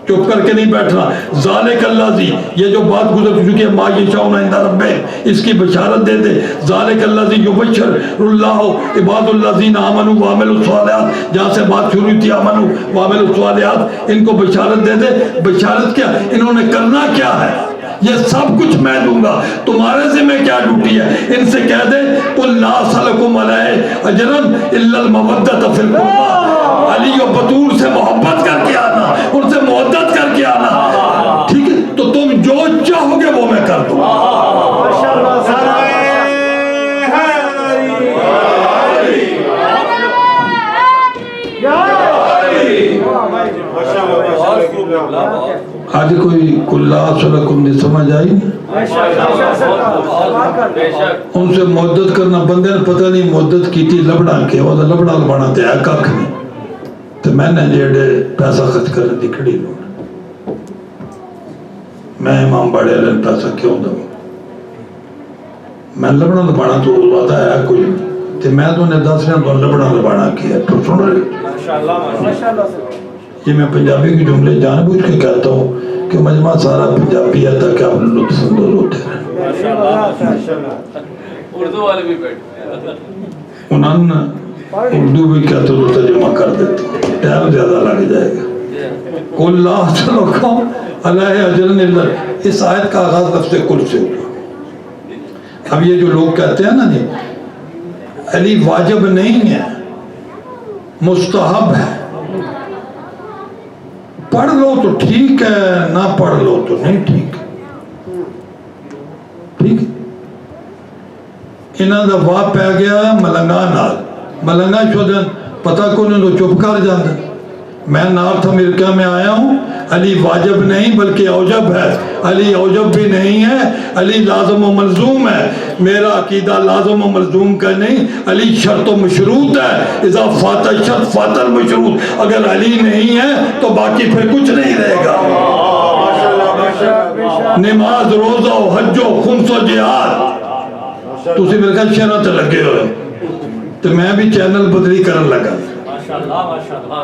چپ کر کے نہیں بیٹھنا. ذالک الذی، یہ جو بات گزر چکی ہے ما یشاءون عند ربہم، اس کی بشارت دے دے. ذالک الذی یبشر اللہ عباد الذین آمنوا وعملوا الصالحات، جہاں سے بات شروع ہوئی تھی آمنوا وعملوا الصالحات، ان کو بشارت دے دے. بشارت کیا، انہوں نے کرنا کیا ہے، یہ سب کچھ میں دوں گا، تمہارے ذمہ کیا ڈیوٹی ہے. ان سے کہہ دے قل لا اسألکم علیہ اجرا الا المودۃ فی القربى، علی و بطول سے محبت کر کے آنا، ان سے محبت کر کے آنا. ٹھیک ہے، تو تم جو چاہو گے وہ میں کر دوں. آج کوئی کلا سلکم نہیں سمجھ آئی. ان سے محدت کرنا، بندے نے پتہ نہیں محدت کی تھی لبڑا کے، وہ لبڑا لبانا تے ہے کاکھ نہیں. تو میں نے جیڑے پیسہ خرچ کرنے دی کھڑی لوں، میں امام باڑے علیہ پیسہ کیوں دوں، میں لبڑا لبانا تو وعدہ ہے کوئی نہیں. تو میں تو نے 10 نے تو لبڑا لبانا کیا. تو سن رہے یہ میں پنجابی کے جملے جان بوجھ کے کہتا ہوں کہ مجمع سارا پنجابی ہے تاکہ آپ لطف اندوز ہوتے رہیں. اردو والے بھی بیٹھے انہوں نے اردو بھی کہتے تو ترجمہ کر دیتے، ٹائم زیادہ لگ جائے گا. قل لا اسألکم علیہ اجرا الا، اس آیت کا آغاز لفظ کل سے ہوا. اب یہ جو لوگ کہتے ہیں نا جی علی واجب نہیں ہے مستحب ہے، پڑھ لو تو ٹھیک ہے، نہ پڑھ لو تو نہیں ٹھیک ہے. ٹھیک ہے، انہاں دا واہ پہ گیا ملنگا نال، ملنگا شدن پتہ کو نہیں تو چپ کر جاندے. میں نارتھ امریکہ میں آیا ہوں، علی واجب نہیں بلکہ اوجب ہے. علی اوجب بھی نہیں ہے، علی لازم و ملزوم ہے. میرا عقیدہ لازم و ملزوم کا نہیں، علی شرط و مشروط ہے. اذا فات الشرط فات المشروط. اگر علی نہیں ہے تو باقی پھر کچھ نہیں رہے گا. نماز، روزہ و حج و خمس و جہاد، تسی میرے کہا شہرہ تے لگے ہوئے تو میں بھی چینل بدلی کرن لگا. ماشاءاللہ ماشاءاللہ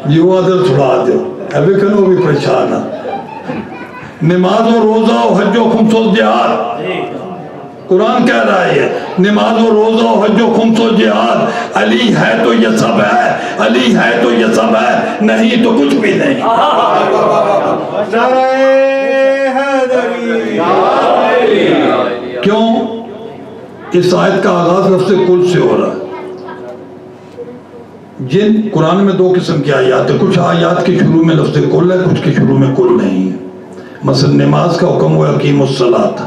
یہ وہ عدل سنا دے ابھی کنو بھی پریشان ہے. نماز و روزہ و حج و خمس و جہاد، قرآن کہہ رہا ہے نماز و روزہ و حج و خمس و جہاد. علی ہے تو یہ سب ہے، علی ہے تو یہ سب ہے، نہیں تو کچھ بھی نہیں. کیوں؟ اس آیت کا آغاز لفظ کل سے ہو رہا ہے. جن قرآن میں دو قسم کی آیات ہیں، کچھ آیات کے شروع میں لفظ کل ہے، کچھ کے شروع میں کل نہیں ہے. مثلا نماز کا حکم ہوا اقیموا الصلاۃ،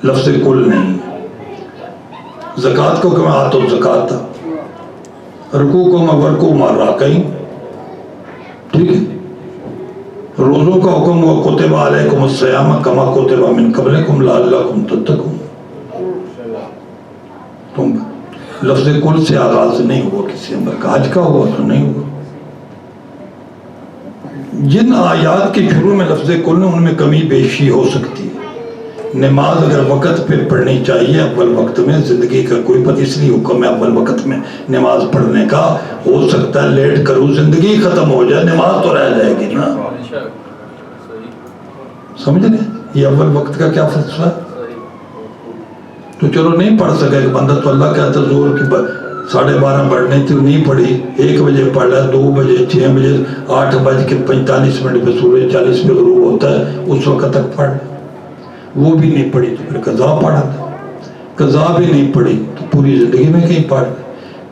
لفظ کل نہیں. زکوٰۃ کا حکم آتوا الزکاۃ، رکوع کو وارکعوا مع الراکعین. ٹھیک ہے، روزوں کا حکم ہوا کتب علیکم الصیام کما کتب من قبلکم لعلکم تتقون. تم لفظ کل سے آغاز نہیں ہوا کسی عمر کا. حج کا ہوا تو نہیں ہوا. جن آیات کے شروع میں لفظ کل ان میں کمی بیشی ہو سکتی ہے. نماز اگر وقت پہ پڑھنی چاہیے اول وقت میں، زندگی کا کوئی پتہ، اس لیے حکم ہے اول وقت میں نماز پڑھنے کا. ہو سکتا ہے لیٹ کروں، زندگی ختم ہو جائے، نماز تو رہ جائے گی نا. سمجھ گئے یہ اول وقت کا کیا فلسفہ ہے؟ تو چلو نہیں پڑھ سکے ایک بندہ تو اللہ کہتا ہے زور کی 12:30 پڑھنے تھی، نہیں پڑھی، 1 بجے پڑھ لیا، 2 بجے، 6 بجے، 8:45 پہ سورج 40 پہ غروب ہوتا ہے، اس وقت تک پڑھ. وہ بھی نہیں پڑھی تو پھر قضا پڑھا. قضا بھی نہیں پڑھی تو پوری زندگی میں کہیں پڑھ.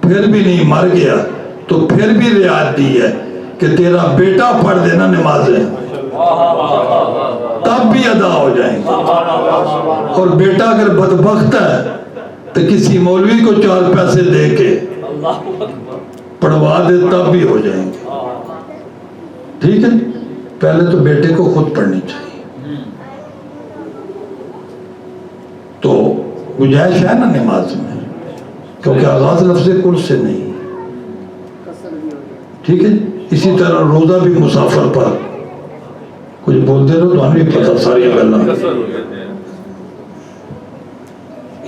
پھر بھی نہیں، مر گیا تو پھر بھی رعایت دی ہے کہ تیرا بیٹا پڑھ دینا نمازیں، تب بھی ادا ہو جائیں گے. اور بیٹا اگر بدبخت ہے تو کسی مولوی کو 4 پیسے دے کے پڑھوا دے تب بھی ہو جائیں گے. ٹھیک ہے، پہلے تو بیٹے کو خود پڑھنی چاہیے. تو گنجائش ہے نا نماز میں، کیونکہ آغاز لفظ کل سے نہیں. ٹھیک ہے، اسی طرح روزہ بھی مسافر پر، کچھ بولتے رہو تو ہمیں پتہ ساری گلنا.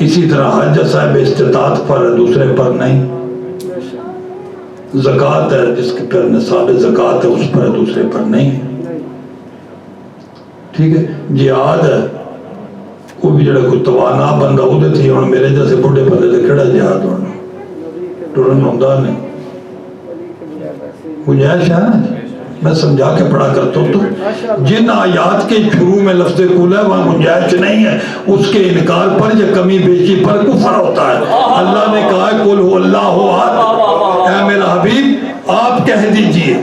اسی طرح حج صاحب استطاعت پر ہے، دوسرے پر نہیں. زکوٰۃ ہے جس کے پر نصاب زکوٰۃ ہے اس پر ہے، دوسرے پر نہیں. ٹھیک ہے، جہاد ہے وہ بھی جڑا کوئی توانا بندہ وہ تھی، ہوں میرے جیسے بڑھے بندے سے کہڑا جہاد ہونا، ٹرن ہوتا نہیں. گنجائش ہے نا، میں سمجھا کے پڑھا کرتا ہوں. تو جن آیات کے شروع میں لفظ کل ہے وہاں گنجائش نہیں ہے. اس کے انکار پر یا کمی بیشی پر کفر ہوتا ہے. اللہ نے کہا ہے قل هو اللہ احد، اے میرا حبیب آپ کہہ دیجئے.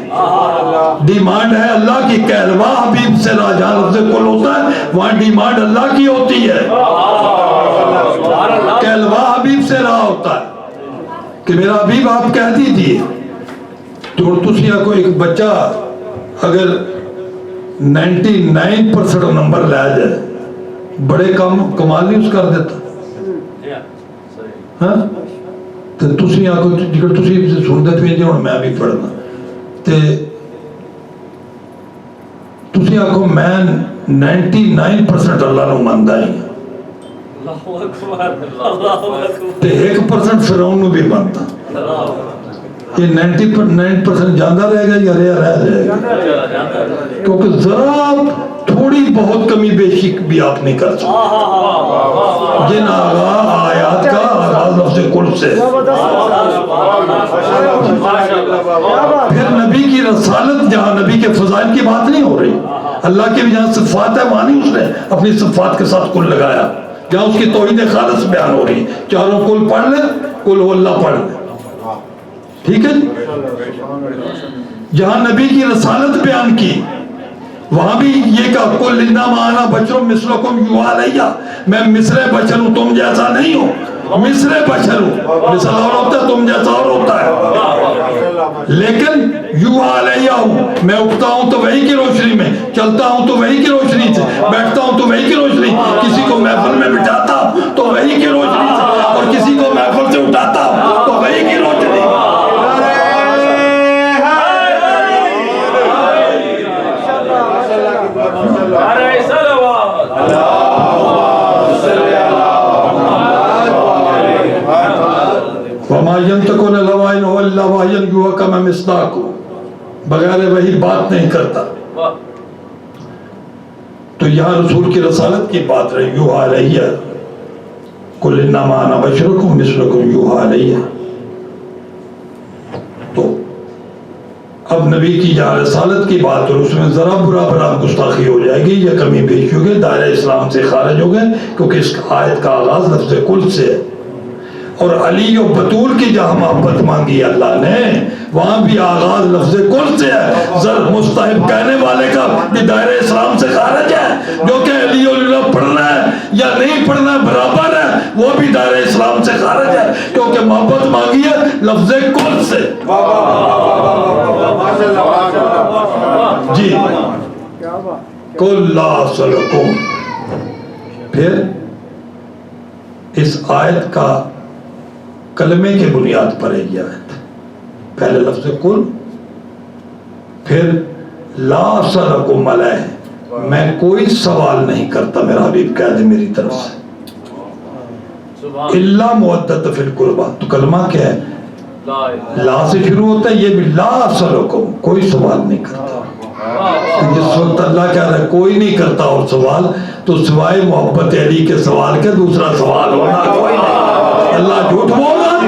ڈیمانڈ ہے اللہ کی، کہلوا حبیب سے راجہ لفظ کل ہوتا ہے، وہاں ڈیمانڈ اللہ کی ہوتی ہے. کہلوا حبیب سے رہا ہوتا ہے کہ میرا حبیب آپ کہہ دیجئے. تو تسی کو ایک بچہ اگر 99% نمبر لے جائے بڑے کمال نہیں اس کر دیتا. ہاں تو تسی آکو جگر تسی سندے پہ جی ہوں میں بھی پڑھنا تے تسی آکو میں 99% اللہ نو ماندا ہی تے 1% فرعون نو بھی مانتا. یہ 99% جاندہ رہے گا یا رہ جائے گا؟ کیونکہ ذرا تھوڑی بہت کمی بیشی بھی آپ نہیں کر سکتے. جن آیات کا آغاز لفظ کل سے. پھر نبی کی رسالت، جہاں نبی کے فضائل کی بات نہیں ہو رہی، اللہ کے بھی جہاں صفات ہے وہاں نہیں اس نے اپنی صفات کے ساتھ کل لگایا. جہاں اس کی توحید خالص بیان ہو رہی، چاروں کل پڑھ لیں، کل ہو اللہ پڑھ لیں. ٹھیک ہے. جہاں نبی کی رسالت بیان کی وہاں بھی یہ کہا کل انما انا بشر مثلکم یوحی الی، میں مثل بشر ہوں، تم جیسا نہیں ہوں، مثل بشر ہوں. مثل اور ہوتا ہے، تم جیسا اور ہوتا ہے، لیکن یوحی الی ہوں. میں اٹھتا ہوں تو وحی کی روشنی میں، چلتا ہوں تو وحی کی روشنی سے، بیٹھتا ہوں تو وحی کی روشنی، کسی کو محفل میں بٹھاتا ہوں تو وحی کی روشنی سے، اور کسی کو محفل سے اٹھاتا ہوں تو وحی کی روشنی. وَمَا يَنْطِقُ عَنِ الْهَوَىٰ إِنْ هُوَ إِلَّا وَحْيٌ يُوحَىٰ كَمَا مِصْدَاقُ، بغیر وحی بات نہیں کرتا. تو یہاں رسول کی رسالت کی بات رہی، یوحی الیہ، قُلْ إِنَّمَا أَنَا بَشَرٌ مِثْلُكُمْ يُوحَىٰ الیہ. تو اب نبی کی جہاں رسالت کی بات اور اس میں ذرا برا گستاخی ہو جائے گی یا کمی بیشی ہوگی، دائرہ اسلام سے خارج ہو گئے، کیونکہ اس آیت کا آغاز لفظ کل سے ہے. اور علی و بطول کی جہاں محبت مانگی اللہ نے وہاں بھی آغاز لفظ کل سے ہے. مستحب کہنے والے کا بھی دائرہ اسلام سے خارج ہے، جو کہ علی اللہ پڑھنا ہے یا نہیں پڑھنا ہے برابر ہے، وہ بھی دائرہ اسلام سے خارج ہے، کیونکہ محبت مانگی ہے لفظ کل سے. جی کل لا سلکم. پھر اس آیت کا کلمے کے بنیاد پر ہے یہ آیت. پہلے لفظ کل، پھر لا سلکم علیہ، میں کوئی سوال نہیں کرتا میرا حبیب کہہ دے میری طرف سے، الا مودۃ فی القربہ. تو کلمہ کیا ہے؟ لا سے شروع ہوتا ہے، یہ بھی لا سلکم، کوئی سوال نہیں کرتا. جس وقت اللہ کہہ رہا ہے کوئی نہیں کرتا اور سوال، تو سوائے محبت علی کے سوال کے دوسرا سوال ہونا کوئی نہیں. اللہ جھوٹ بول رہا ہے.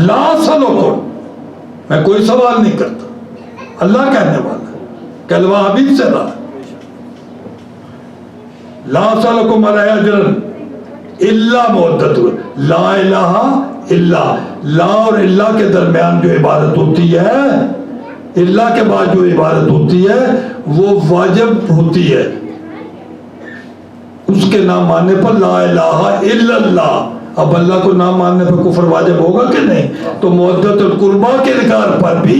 لا سلکم، میں کوئی سوال نہیں کرتا، اللہ کہنے والا ہے، کلمہ حبیب سے رہا. لا سلکم علیہ اجر الا مودۃ، لا الہ الا، لا اور اللہ کے درمیان جو عبادت ہوتی ہے، اللہ کے بعد جو عبادت ہوتی ہے وہ واجب ہوتی ہے. اس کے نام ماننے پر لا الہ الا اللہ. اب اللہ کو نام ماننے پر کفر واجب ہوگا کہ نہیں؟ تو مودۃ القربہ کے انکار پر بھی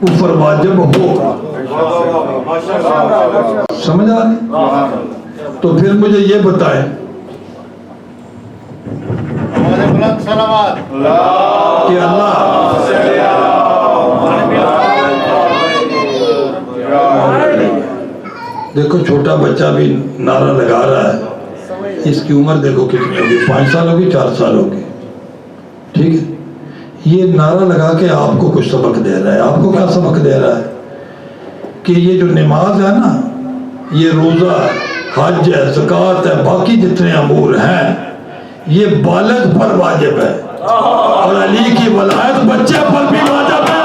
کفر واجب ہوگا. سمجھ آ رہی؟ تو پھر مجھے یہ بتائیں کہ اللہ دیکھو چھوٹا بچہ بھی نعرہ لگا رہا ہے، اس کی عمر دیکھو کتنی ہوگی، 5 سال ہوگی، 4 سال ہوگی. ٹھیک ہے. یہ نعرہ لگا کے آپ کو کچھ سبق دے رہا ہے. آپ کو کیا سبق دے رہا ہے؟ کہ یہ جو نماز ہے نا، یہ روزہ ہے، حج ہے، زکوٰۃ ہے، باقی جتنے امور ہیں یہ بالغ پر واجب ہے، اور علی کی ولایت بچے پر بھی واجب ہے.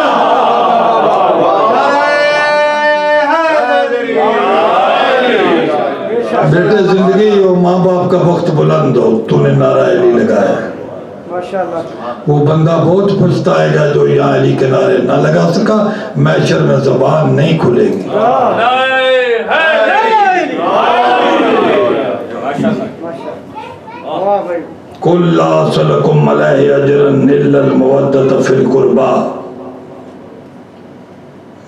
بیٹے زندگی اور ماں باپ کا وقت بلند ہو، تو نے نعرہ علی لگایا. وہ بندہ بہت پچھتائے گا جو یہاں علی کے نعرے نہ لگا سکا، محشر میں زبان نہیں کھلے گی. قُلْ لَا سَلَكُمْ عَلَيْهِ أَجْرٌ إِلَّا الْمَوَدَّةَ فِي الْقُرْبَى.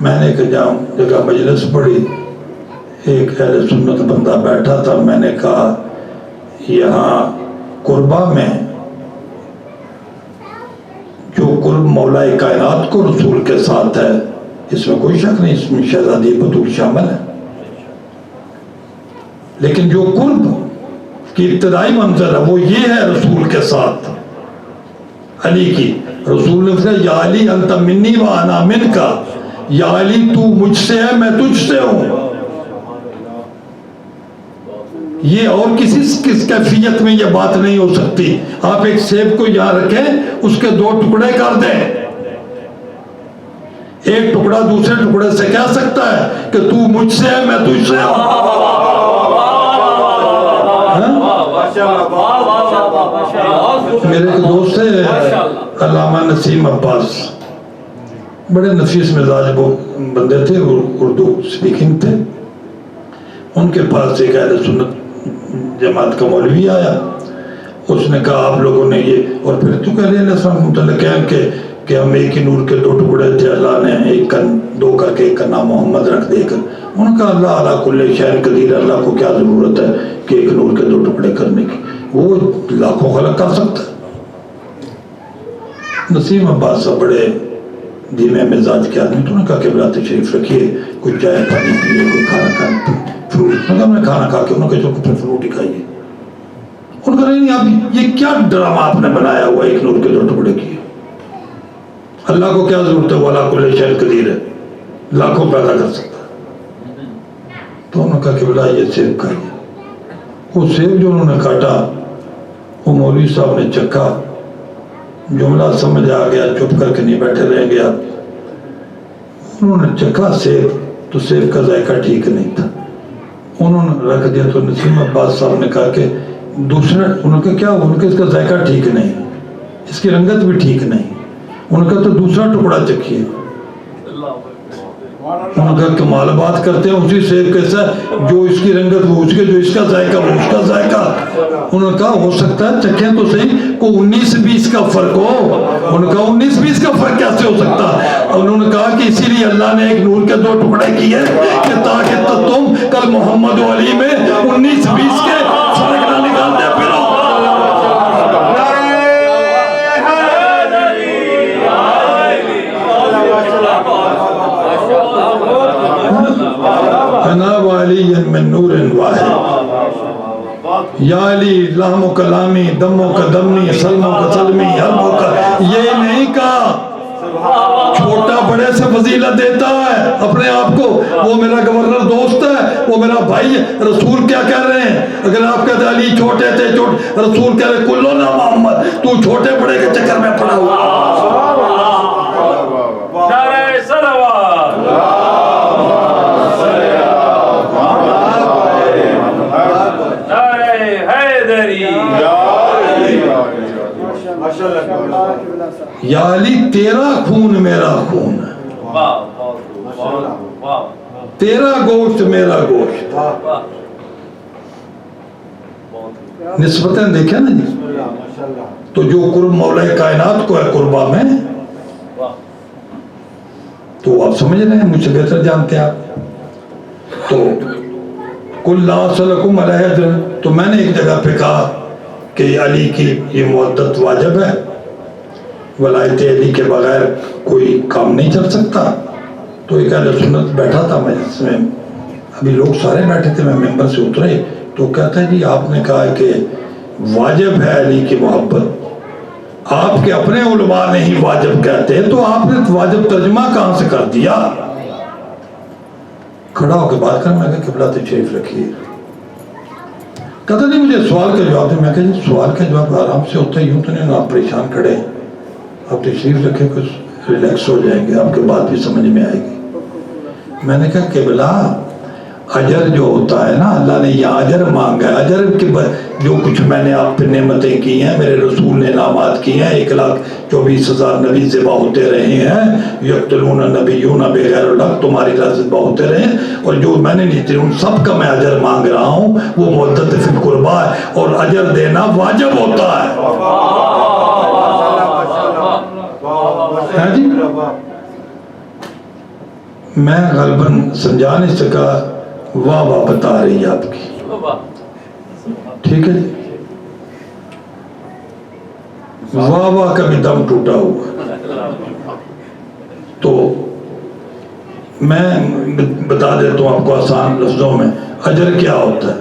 میں نے کہ جاؤں جگہ مجلس پڑھی، ایک اہل سنت بندہ بیٹھا تھا. میں نے کہا یہاں قربہ میں جو قرب مولا کائنات کو رسول کے ساتھ ہے، اس میں کوئی شک نہیں، اس میں شہزادی بطول شامل ہے. لیکن جو قرب کی ابتدائی منظر ہے وہ یہ ہے رسول کے ساتھ علی کی. رسول نے فرمایا یا علی انت منی و انا منکا، یا علی تو مجھ سے ہے میں تجھ سے ہوں. یہ اور کسی کس کیفیت میں یہ بات نہیں ہو سکتی. آپ ایک سیب کو یہاں رکھیں، اس کے 2 ٹکڑے کر دیں، ایک ٹکڑا دوسرے ٹکڑے سے کہہ سکتا ہے کہ تو مجھ سے ہے میں تجھ سے ہوں. میرے ایک دوست ہے علامہ نسیم عباس، بڑے نفیس مزاج وہ بندے تھے، اردو سپیکنگ تھے. ان کے پاس ایک اہل سنت جماعت کا مولوی آیا. اس نے کہا آپ لوگوں نے یہ، اور پھر تو کہہ علیہ السلام متعلق کہ ہم ایک ہی نور کے 2 ٹکڑے تھے، اللہ نے ایک کا 2 کر کے ایک کا نام محمد رکھ دے کر. انہوں نے کہا اللہ علی کل شیء قدیر، اللہ کو کیا ضرورت ہے کہ ایک نور کے 2 ٹکڑے کرنے کی، وہ لاکھوں خلق کر سکتا ہے. نسیم عباس صاحب بڑے دھیمے مزاج کے آدمی، تو انہوں نے کہا کہ بلا تشریف رکھیے، کچھ چائے پانی پیئے، کوئی کھانا کھانا فروٹ. میں نے کھانا کھا کے انہوں نے کہا چلو فروٹ ہی کھائیے. انہوں نے کہا نہیں آپ یہ کیا ڈرامہ آپ نے بنایا ہوا ایک نور کے 2 ٹکڑے کیے، اللہ کو کیا ضرورت ہے، وہ اللہ کل شیء قدیر ہے، لاکھوں پیدا کر سکتا ہے. تو انہوں نے کہا کہ بلا یہ سیب کھائیے. وہ سیب جو انہوں نے کاٹا، وہ مولوی صاحب نے چکھا، جملہ سمجھ آ گیا، چپ کر کے نہیں بیٹھے رہ گیا. انہوں نے چکھا سیب، تو سیب کا ذائقہ ٹھیک نہیں تھا. انہوں نے رکھ دیا. تو نسیم عباس صاحب نے کہا کہ دوسرے، انہوں نے کہا کیا، انہوں نے کہا اس کا ذائقہ ٹھیک نہیں، اس کی رنگت بھی ٹھیک نہیں. انہوں نے کہا تو دوسرا ٹکڑا چکھیے. انہوں نے کہا کمال بات کرتے ہیں، اسی سیب کیسا جو اس کی رنگت وہ اس کے، جو اس کا ذائقہ وہ اس کا ذائقہ. انہوں نے کہا ہو سکتا ہے چکھیں تو صحیح، کوئی 19-20 کا فرق ہو. انہوں نے کہا 19-20 کا فرق کیسے ہو سکتا. انہوں نے کہا کہ اسی لیے اللہ نے ایک نور کے 2 ٹکڑے کیے کہ تاکہ تم کل محمد و علی میں 19-20 کے فرق نہ نکالتے پھرو. انا وعلی من نور واحد، یا علی لحم و کلامی دم و قدمی سلم و قسلمی حلم و یہ نہیں کہا. چھوٹا بڑے سے فضیلت دیتا ہے اپنے آپ کو، وہ میرا گورنر دوست ہے، وہ میرا بھائی ہے. رسول کیا کہہ رہے ہیں؟ اگر آپ کہتے ہیں علی چھوٹے تھے، رسول کہہ رہے کلو نا محمد، تو چھوٹے بڑے کے چکر میں پڑا ہوا. نعرہ صلوات، یا علی تیرا خون میرا خون ہے، تیرا گوشت میرا گوشت. نسبتیں دیکھیں نا جی. تو جو قرب مولا کائنات کو ہے قربہ میں، تو آپ سمجھ رہے ہیں، مجھ سے بہتر جانتے ہیں آپ. تو کل لا سلکم علیہ اجر، تو میں نے ایک جگہ پہ کہا کہ علی کی یہ مودت واجب ہے، ولایت علی کے بغیر کوئی کام نہیں چل سکتا. تو ایک اہل سنت بیٹھا تھا مجلس میں، ابھی لوگ سارے بیٹھے تھے، میں ممبر سے اترے تو کہتا ہے جی آپ نے کہا کہ واجب ہے علی کی محبت، آپ کے اپنے علماء نہیں واجب کہتے، تو آپ نے واجب ترجمہ کہاں سے کر دیا. کھڑا ہو کے بات کر، میں کہا قبلہ تشریف رکھیے. کہتا نہیں مجھے سوال کا جواب دیں. میں کہا جی سوال کا جواب آرام سے ہوتا ہے، یوں تو نہیں آپ پریشان کھڑے، آپ تشریف رکھیں، کچھ ریلیکس ہو جائیں گے، آپ کے بات بھی سمجھ میں آئے گی. میں نے کہا قبلہ اجر جو ہوتا ہے نا، اللہ نے یہ اجر مانگا ہے. اجر کے جو کچھ میں نے آپ پہ نعمتیں کی ہیں، میرے رسول نے انعامات کی ہیں، 1,24,000 نبی ذبح ہوتے رہے ہیں، یقتلون نبیون بغیر الحق، تمہاری راہ ذبح ہوتے رہے ہیں، اور جو میں نے نہیں تھی ان سب کا میں اجر مانگ رہا ہوں. وہ مودت فی القربہ ہے، اور اجر دینا واجب ہوتا ہے. جی میں غالباً سمجھا نہیں سکا، واہ واہ بتا رہی ہے آپ کی، ٹھیک ہے جی. واہ واہ کا بھی دم ٹوٹا ہوا. تو میں بتا دیتا ہوں آپ کو آسان لفظوں میں، اجر کیا ہوتا ہے.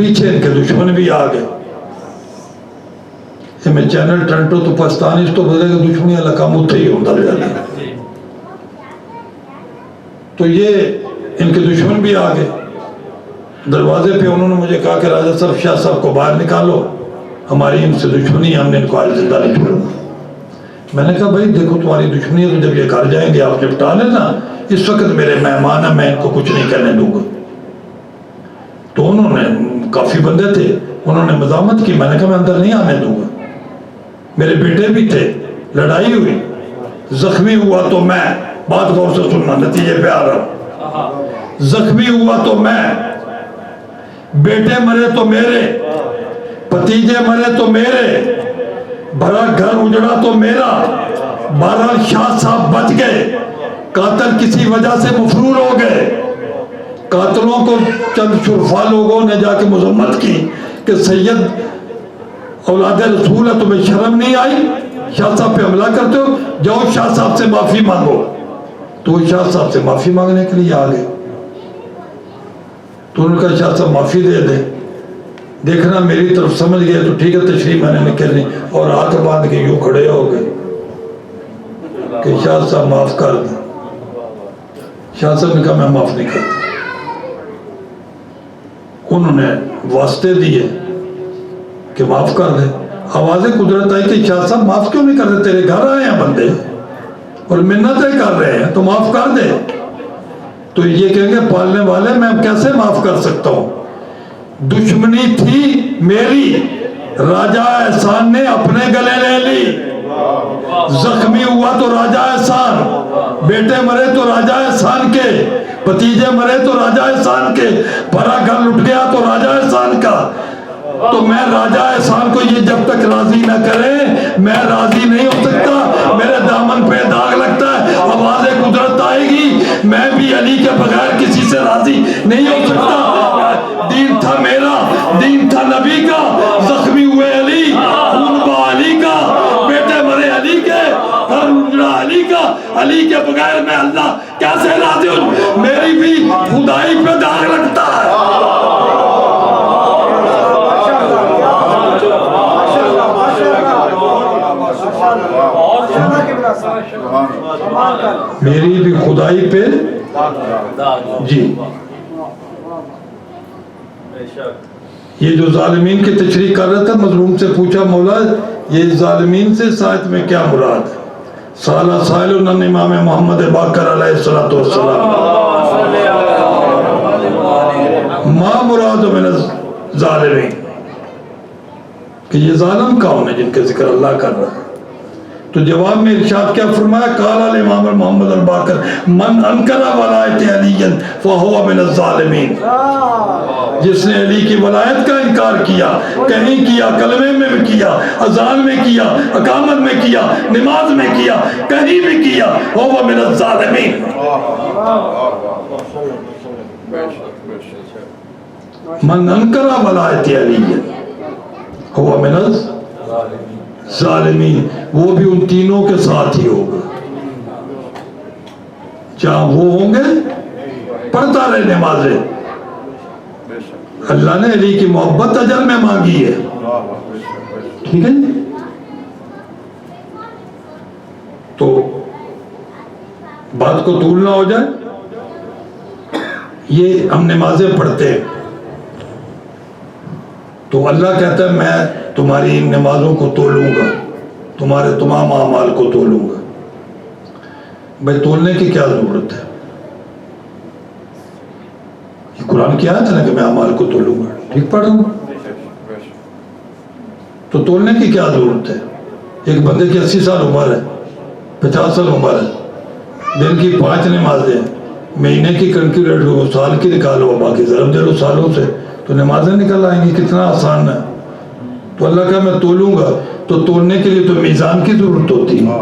پیچھے ان کے دشمن بھی آ گئے. یہ میں چینل ٹرنٹو تو پاکستانی اس تو بدلے کہ دشمنی اللہ کام اتھے ہی ہوتا رہا. تو یہ ان کے دشمن بھی آ گئے. دروازے پہ انہوں نے مجھے کہا کہ راجہ صاحب شاہ صاحب کو باہر نکالو, ہماری ان سے دشمنی, ہم نے ان کو آج زندہ نہیں چھوڑنا. میں نے کہا بھائی دیکھو تمہاری دشمنی ہے تو جب یہ گھر جائیں گے آپ نپٹا لینا, اس وقت میرے مہمان ہیں, میں ان کو کچھ نہیں کہنے دوں گا. تو انہوں نے, کافی بندے تھے, انہوں نے مزاحمت کی. میں نے کہا میں اندر نہیں آنے دوں گا. میرے بیٹے بھی تھے, لڑائی ہوئی, زخمی ہوا تو میں, بات غور سے سننا, نتیجے پہ آ رہا ہوں. زخمی ہوا تو میں, بیٹے مرے تو میرے, بھتیجے مرے تو میرے, بھرا گھر اجڑا تو میرا. بہرحال شاہ صاحب بچ گئے, قاتل کسی وجہ سے مفرور ہو گئے. قاتلوں کو چند شرفا لوگوں نے جا کے مذمت کی کہ سید اولاد رسول ہے, تمہیں شرم نہیں آئی, شاہ صاحب پہ حملہ کرتے ہو, جاؤ شاہ صاحب سے معافی مانگو. تو وہ شاہ صاحب سے معافی مانگنے کے لیے آ گئے. تو انہوں نے کہا شاہ صاحب معافی دے دیں, دیکھنا میری طرف سمجھ گئے تو ٹھیک ہے, تشریح میں نے نکلنی. اور ہاتھ باندھ کے یوں کھڑے ہو گئے کہ شاہ صاحب معاف کر دیں. شاہ صاحب نے کہا میں معاف نہیں کرتا. انہوں نے واسطے دیے کہ معاف کر دے. آوازیں قدرت آئی کہ شاہ صاحب معاف کیوں نہیں کر دے, تیرے گھر آئے ہیں بندے اور منتیں کر رہے ہیں, تو معاف کر دے. تو یہ کہیں گے پالنے والے میں کیسے معاف کر سکتا ہوں, دشمنی تھی میری, راجہ احسان نے اپنے گلے لے لی. زخمی ہوا تو راجہ احسان, بیٹے مرے تو راجہ احسان کے, بھتیجے مرے تو راجہ احسان کے, بھرا گھر لٹ گیا تو راجہ احسان کا. تو میں راجہ احسان کو یہ جب تک راضی نہ کرے میں راضی نہیں ہو سکتا. میرے دامن پہ داغ لگتا ہے, آواز قدرت آئے گی, میں بھی علی کے بغیر کسی سے راضی نہیں ہو سکتا. دین تھا میرا, دین تھا نبی کا, زخمی ہوئے علی, خون بہا علی کا, بیٹے مرے علی کے, گھر اجڑا علی کا. علی کے بغیر میں اللہ کیسے راضی ہوں, میری بھی خدائی پہ داغ لگتا ہے. میری بھی خدائی پہ جی. یہ جو ظالمین کی تشریح کر رہا تھا, مظلوم سے پوچھا مولا یہ ظالمین سے ساتھ میں کیا مراد ہے؟ سالہ سائل انہوں نے امام محمد باقر علیہ السلام ما مراد من الظالمین, کہ یہ ظالم کون ہے جن کے ذکر اللہ کر رہا ہے. تو جواب میں ارشاد کیا فرمایا, قال الامام محمد الباقر من انکر ولایت علی فہو من الظالمین. جس نے علی کی ولایت کا انکار کیا, کہیں کیا, کلمے میں بھی کیا, اذان میں کیا, اقامت میں کیا, نماز میں کیا, کہیں بھی کیا, فہو من الظالمین. من انکر ولایت علی فہو من ظالمین. وہ بھی ان تینوں کے ساتھ ہی ہوگا, جہاں وہ ہوں گے پڑھتا رہے نمازیں. اللہ نے علی کی محبت اجر میں مانگی ہے, ٹھیک ہے. تو بات کو طول نہ ہو جائے, یہ ہم نمازیں پڑھتے ہیں تو اللہ کہتا ہے میں تمہاری ان نمازوں کو تولوں گا, تمہارے تمام اعمال کو تولوں گا. بھائی تولنے کی کیا ضرورت ہے؟ یہ قرآن کی آیت ہے نا کہ میں اعمال کو تولوں گا, ٹھیک پڑھ رہا ہوں. تو تولنے کی کیا ضرورت ہے؟ ایک بندے کی 80 سال عمر ہے, 50 سال عمر ہے, دن کی 5 نمازیں, مہینے کی کیلکولیٹ ہو, سال کی نکالو, باقی ضرب دے لو سالوں سے, تو نمازیں نکل آئیں گی. کتنا آسان ہے. تو اللہ کا میں تولوں گا, تو تولنے کے لیے تو میزان کی ضرورت ہوتی ہے,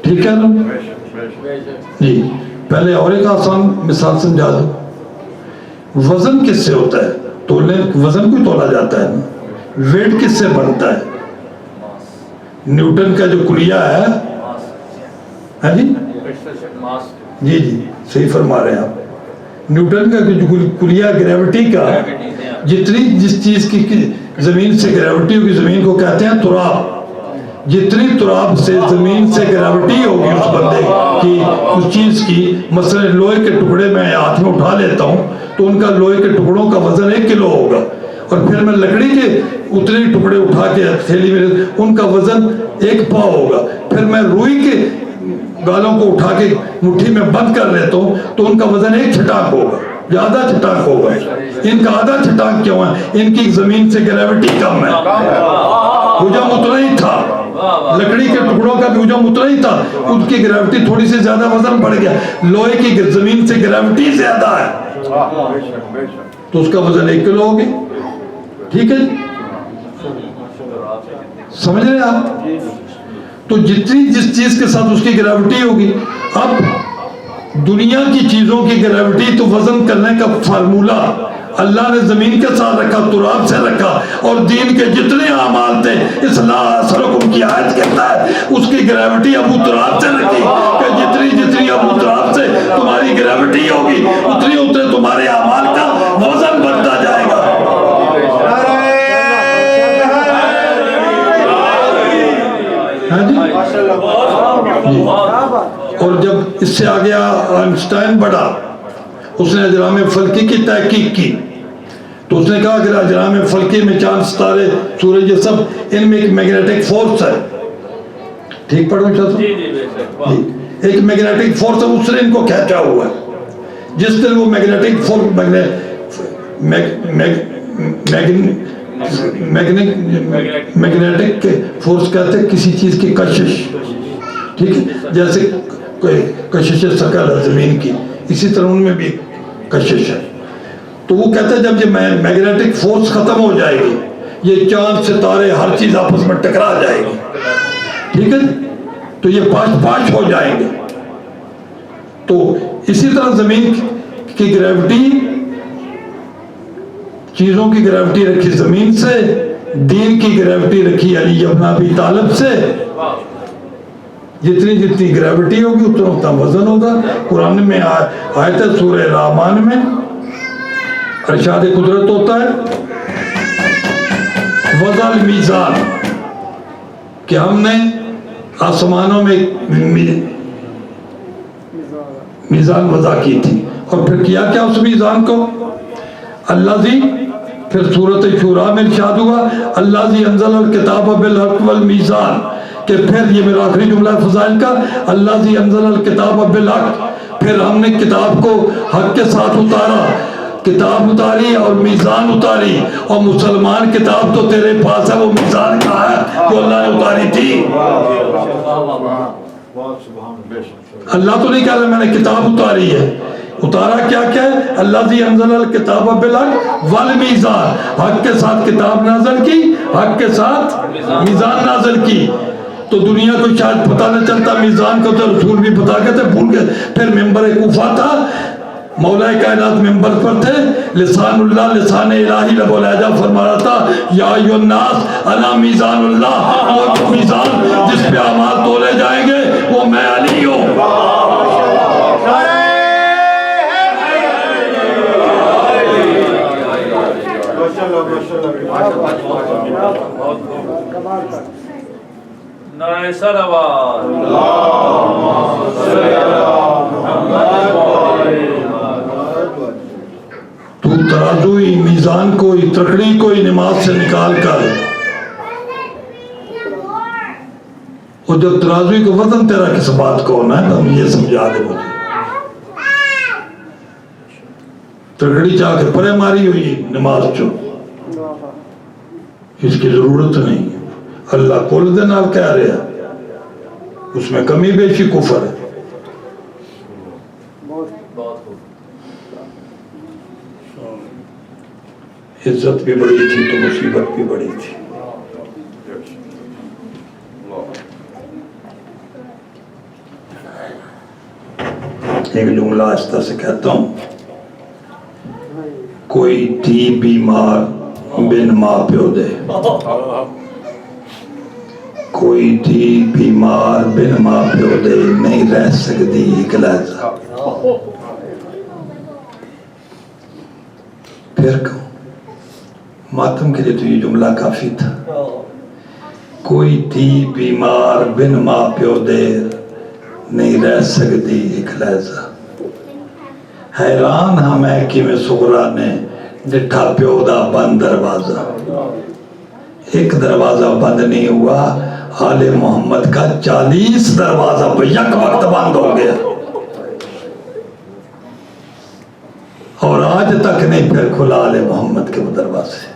ٹھیک ہے نا جی. پہلے اور ایک آسان مثال سمجھا دو. وزن کس سے ہوتا ہے؟ تولنے وزن کو تولا جاتا ہے نا. ویٹ کس سے بنتا ہے؟ نیوٹن کا جو کلیہ ہے, ہاں جی جی جی صحیح فرما رہے ہیں آپ. نیوٹن کا جو کلیہ گریوٹی کا جتنی جس چیز کی زمین سے گریوٹی ہوگی زمین کو کہتے ہیں تراب. جتنی تراب سے زمین سے گریوٹی ہوگی اس بندے کی اس چیز کی, مثلا لوہے کے ٹکڑے میں ہاتھ میں اٹھا لیتا ہوں تو ان کا لوہے کے ٹکڑوں کا وزن 1 کلو ہوگا, اور پھر میں لکڑی کے اتنے ٹکڑے اٹھا کے تھیلی میں ان کا وزن 1 پاؤ ہوگا. پھر میں روئی کے گالوں کو اٹھا کے مٹھی میں بند کر لیتا ہوں تو ان کا وزن 1 چھٹانک ہوگا, زیادہ چھٹانک ہوگا. ان کا آدھا چھٹانک کیوں ہے؟ ان کی زمین سے گریوٹی کم ہے. حجم اتنا ہی تھا, لکڑی کے ٹکڑوں کا بھی حجم اتنا ہی تھا, ان کی گریوٹی تھوڑی سی زیادہ وزن بڑھ گیا. لوہے کی زمین سے گریوٹی زیادہ ہے تو اس کا وزن 1 کلو ہوگی. ٹھیک ہے, سمجھ رہے ہیں آپ؟ تو جتنی جس چیز کے ساتھ اس کی گریوٹی ہوگی. اب دنیا کی چیزوں کی گریوٹی تو وزن کرنے کا فارمولہ اللہ نے زمین کے ساتھ رکھا, تراب سے رکھا, اور دین کے جتنے اعمال تھے اصلاح اثرکم کی آیت کہتا ہے اس کی گریوٹی ابو تراب سے رکھی کہ جتنی ابو تراب سے تمہاری گریوٹی ہوگی اتنے تمہارے اعمال کا وزن بڑھتا جائے گا. اور جب اس سے آگیا آئنسٹائن بڑھا, اس نے اجرام فلکی کی تحقیق کی, تو اس نے کہا کہ اجرام فلکی میں چاند ستارے سورج یہ سب ان میں ایک میگنیٹک فورس ہے. ٹھیک پڑھوں چاہتا ہوں, ایک میگنیٹک فورس ہے, اس نے ان کو کھینچا ہوا ہے. جس دن وہ میگنیٹک فورس میگنیٹک فورس کہتے ہیں کسی چیز کی کشش, ٹھیک ہے, جیسے کشش ثقل ہے زمین کی, اسی طرح ان میں بھی کشش ہے. تو وہ کہتے ہیں جب یہ میگنیٹک فورس ختم ہو جائے گی, یہ چاند ستارے ہر چیز آپس میں ٹکرا جائے گی, ٹھیک ہے, تو یہ پاش ہو جائیں گے. تو اسی طرح زمین کی گریوٹی, چیزوں کی گریوٹی رکھی زمین سے, دین کی گریوٹی رکھی علی ابن ابی طالب سے. جتنی گریوٹی ہوگی اتنا وزن ہوگا. قرآن میں آیت ہے سورہ رحمان میں ارشاد قدرت ہوتا ہے وضع المیزان, کہ ہم نے آسمانوں میں میزان وضع کی تھی, اور پھر کیا کیا اس میزان کو؟ اللہ زی, پھر سورۃ شورا میں ارشاد ہوا اللہ زی انزل الکتاب بالحق والمیزان, کہ پھر یہ میرا آخری جملہ فضائل کا, اللہ زی انزل الکتاب بالحق, پھر ہم نے کتاب کو حق کے ساتھ اتارا, کتاب اتاری اور میزان اتاری, اور مسلمان کتاب تو تیرے پاس ہے, وہ میزان کہاں ہے جو اللہ نے اتاری تھی؟ اللہ تو نہیں کہہ رہا میں نے کتاب اتاری ہے, اتارا کیا کیا ہے؟ اللہ ذی انزل الکتاب بالحق والمیزان, حق کے ساتھ کتاب نازل کی, حق کے ساتھ میزان نازل کی. تو دنیا کو شاید پتہ نہ چلتا میزان کا, تو رسول بھی بتا کے تھے, بھول گئے. پھر ممبر کوفہ تھا, مولا کائنات ممبر پر تھے, لسان اللہ لسان الہی لب و لہجہ فرما رہا تھا یا ایھا الناس انا میزان اللہ, اور میزان جس پہ اعمال تولے جائیں گے وہ میں علی ہوں. نعرہ صلوات. تو ترازوی میزان کو, تکڑی کو نماز سے نکال کر, اور جب ترازوی کو وزن تیرا کس بات کو ہونا ہے, تو ہم یہ سمجھا دے مجھے. تکڑی چاہ کے پرے ماری ہوئی نماز چو, اس کی ضرورت نہیں. اللہ کل دے نال کہہ رہا, اس میں کمی بیشی کفر ہے. عزت بھی بڑی تھی تو مصیبت بھی بڑی تھی. ایک جملہ آہستہ سے کہتا ہوں, کوئی تھی بیمار بن ماں پیو دے, کوئی تھی بیمار بن ماں پیو دے, نہیں رہ سکتی ایک لحظہ. پھر کہوں ماتم کے لیے تو یہ جملہ کافی تھا. کوئی تھی بیمار بن ماں پیو دیر نہیں رہ سکتی ایک لہجہ. حیران ہمیں کہ میں سغرا نے ڈٹھا پیو دا بند دروازہ. ایک دروازہ بند نہیں ہوا، آل محمد کا 40 دروازہ پہ یک وقت بند ہو گیا، اور آج تک نہیں پھر کھلا آل محمد کے وہ دروازے.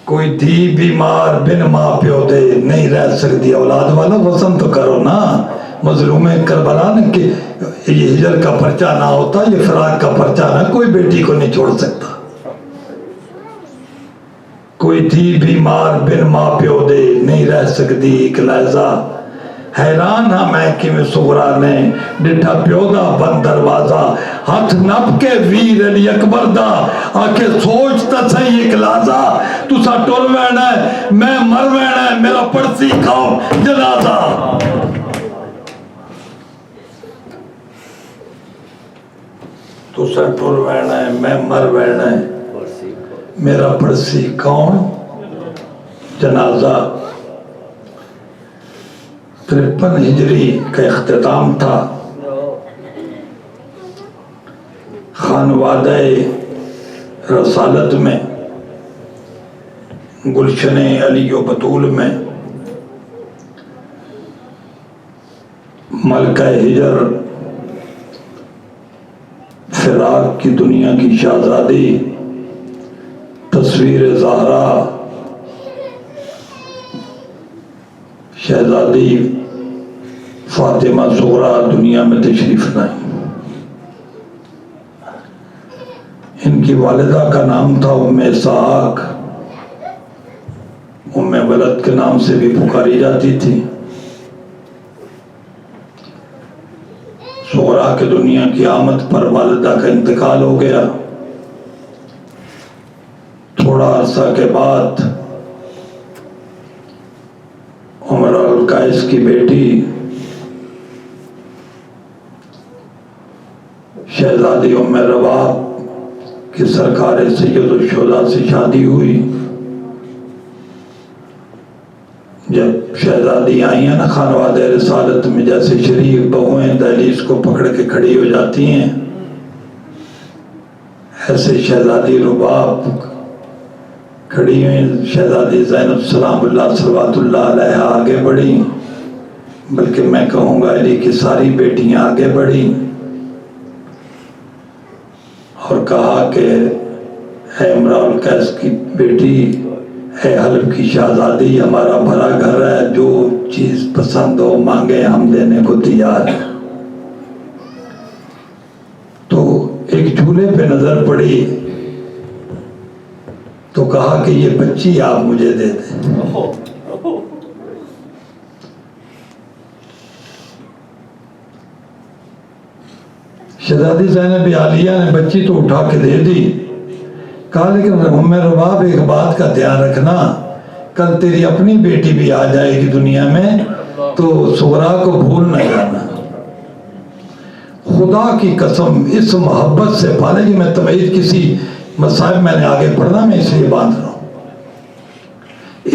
کوئی تھی بیمار بن ماں پیو دے نہیں رہ سکتی. اولاد والا وطن تو کرو نا. مظلوم کربلا نے کہ یہ ہجر کا پرچہ نہ ہوتا، یہ فراق کا پرچہ نہ، کوئی بیٹی کو نہیں چھوڑ سکتا. کوئی تھی بیمار بن ماں پیو دے نہیں رہ سکتی ایک لہجہ. حیران ہاں میں کہ میں سغرا نے ڈٹھا پیو دا بند دروازہ. ہاتھ نپ کے ویر علی اکبر دا آکے سوچتا صحیح ایک لحظہ. تو سا ٹور وینا ہے میں مر وینا ہے، میرا پڑسی کھاؤ جنازہ. تو سا ٹور وینا ہے میں مر وینا ہے، میرا پڑسی کون جنازہ. 53 ہجری کا اختتام تھا. خانوادہ رسالت میں گلشن علی و بطول میں ملکہ ہجر فراق کی دنیا کی شہزادی تصویر زہرا شہزادی فاطمہ زہرا دنیا میں تشریف لائیں. ان کی والدہ کا نام تھا ام اسحاق. ام ولد کے نام سے بھی پکاری جاتی تھی. زہرا کے دنیا کی آمد پر والدہ کا انتقال ہو گیا. تھوڑا عرصہ کے بعد عمر القیس کی بیٹی شہزادی ام رباب کی سرکار سید الشہداء سے شادی ہوئی. جب شہزادی آئی ہیں نا خانوادہ رسالت میں، جیسے شریف بہویں دہلیز کو پکڑ کے کھڑی ہو جاتی ہیں، ایسے شہزادی رباب کھڑی ہوئی. شہزادی زینب سلام اللہ صلوات اللہ علیہ آگے بڑھی، بلکہ میں کہوں گا علی کی ساری بیٹیاں آگے بڑھی اور کہا کہ اے امراء القیس کی بیٹی، اے حلب کی شہزادی، ہمارا بھرا گھر ہے، جو چیز پسند ہو مانگے ہم دینے کو تیار ہیں. تو ایک جھولے پہ نظر پڑی تو کہا کہ یہ بچی آپ مجھے دے دیں. شہزادی زینب عالیہ نے بچی تو اٹھا کے دے دی. کہا لیکن ام رباب ایک بات کا دھیان رکھنا، کل تیری اپنی بیٹی بھی آ جائے گی دنیا میں تو سغرا کو بھول نہ جانا. خدا کی قسم اس محبت سے پالے گی. میں تمہید کسی مصائب میں نے آگے پڑھنا، میں اس لیے باندھ رہا ہوں.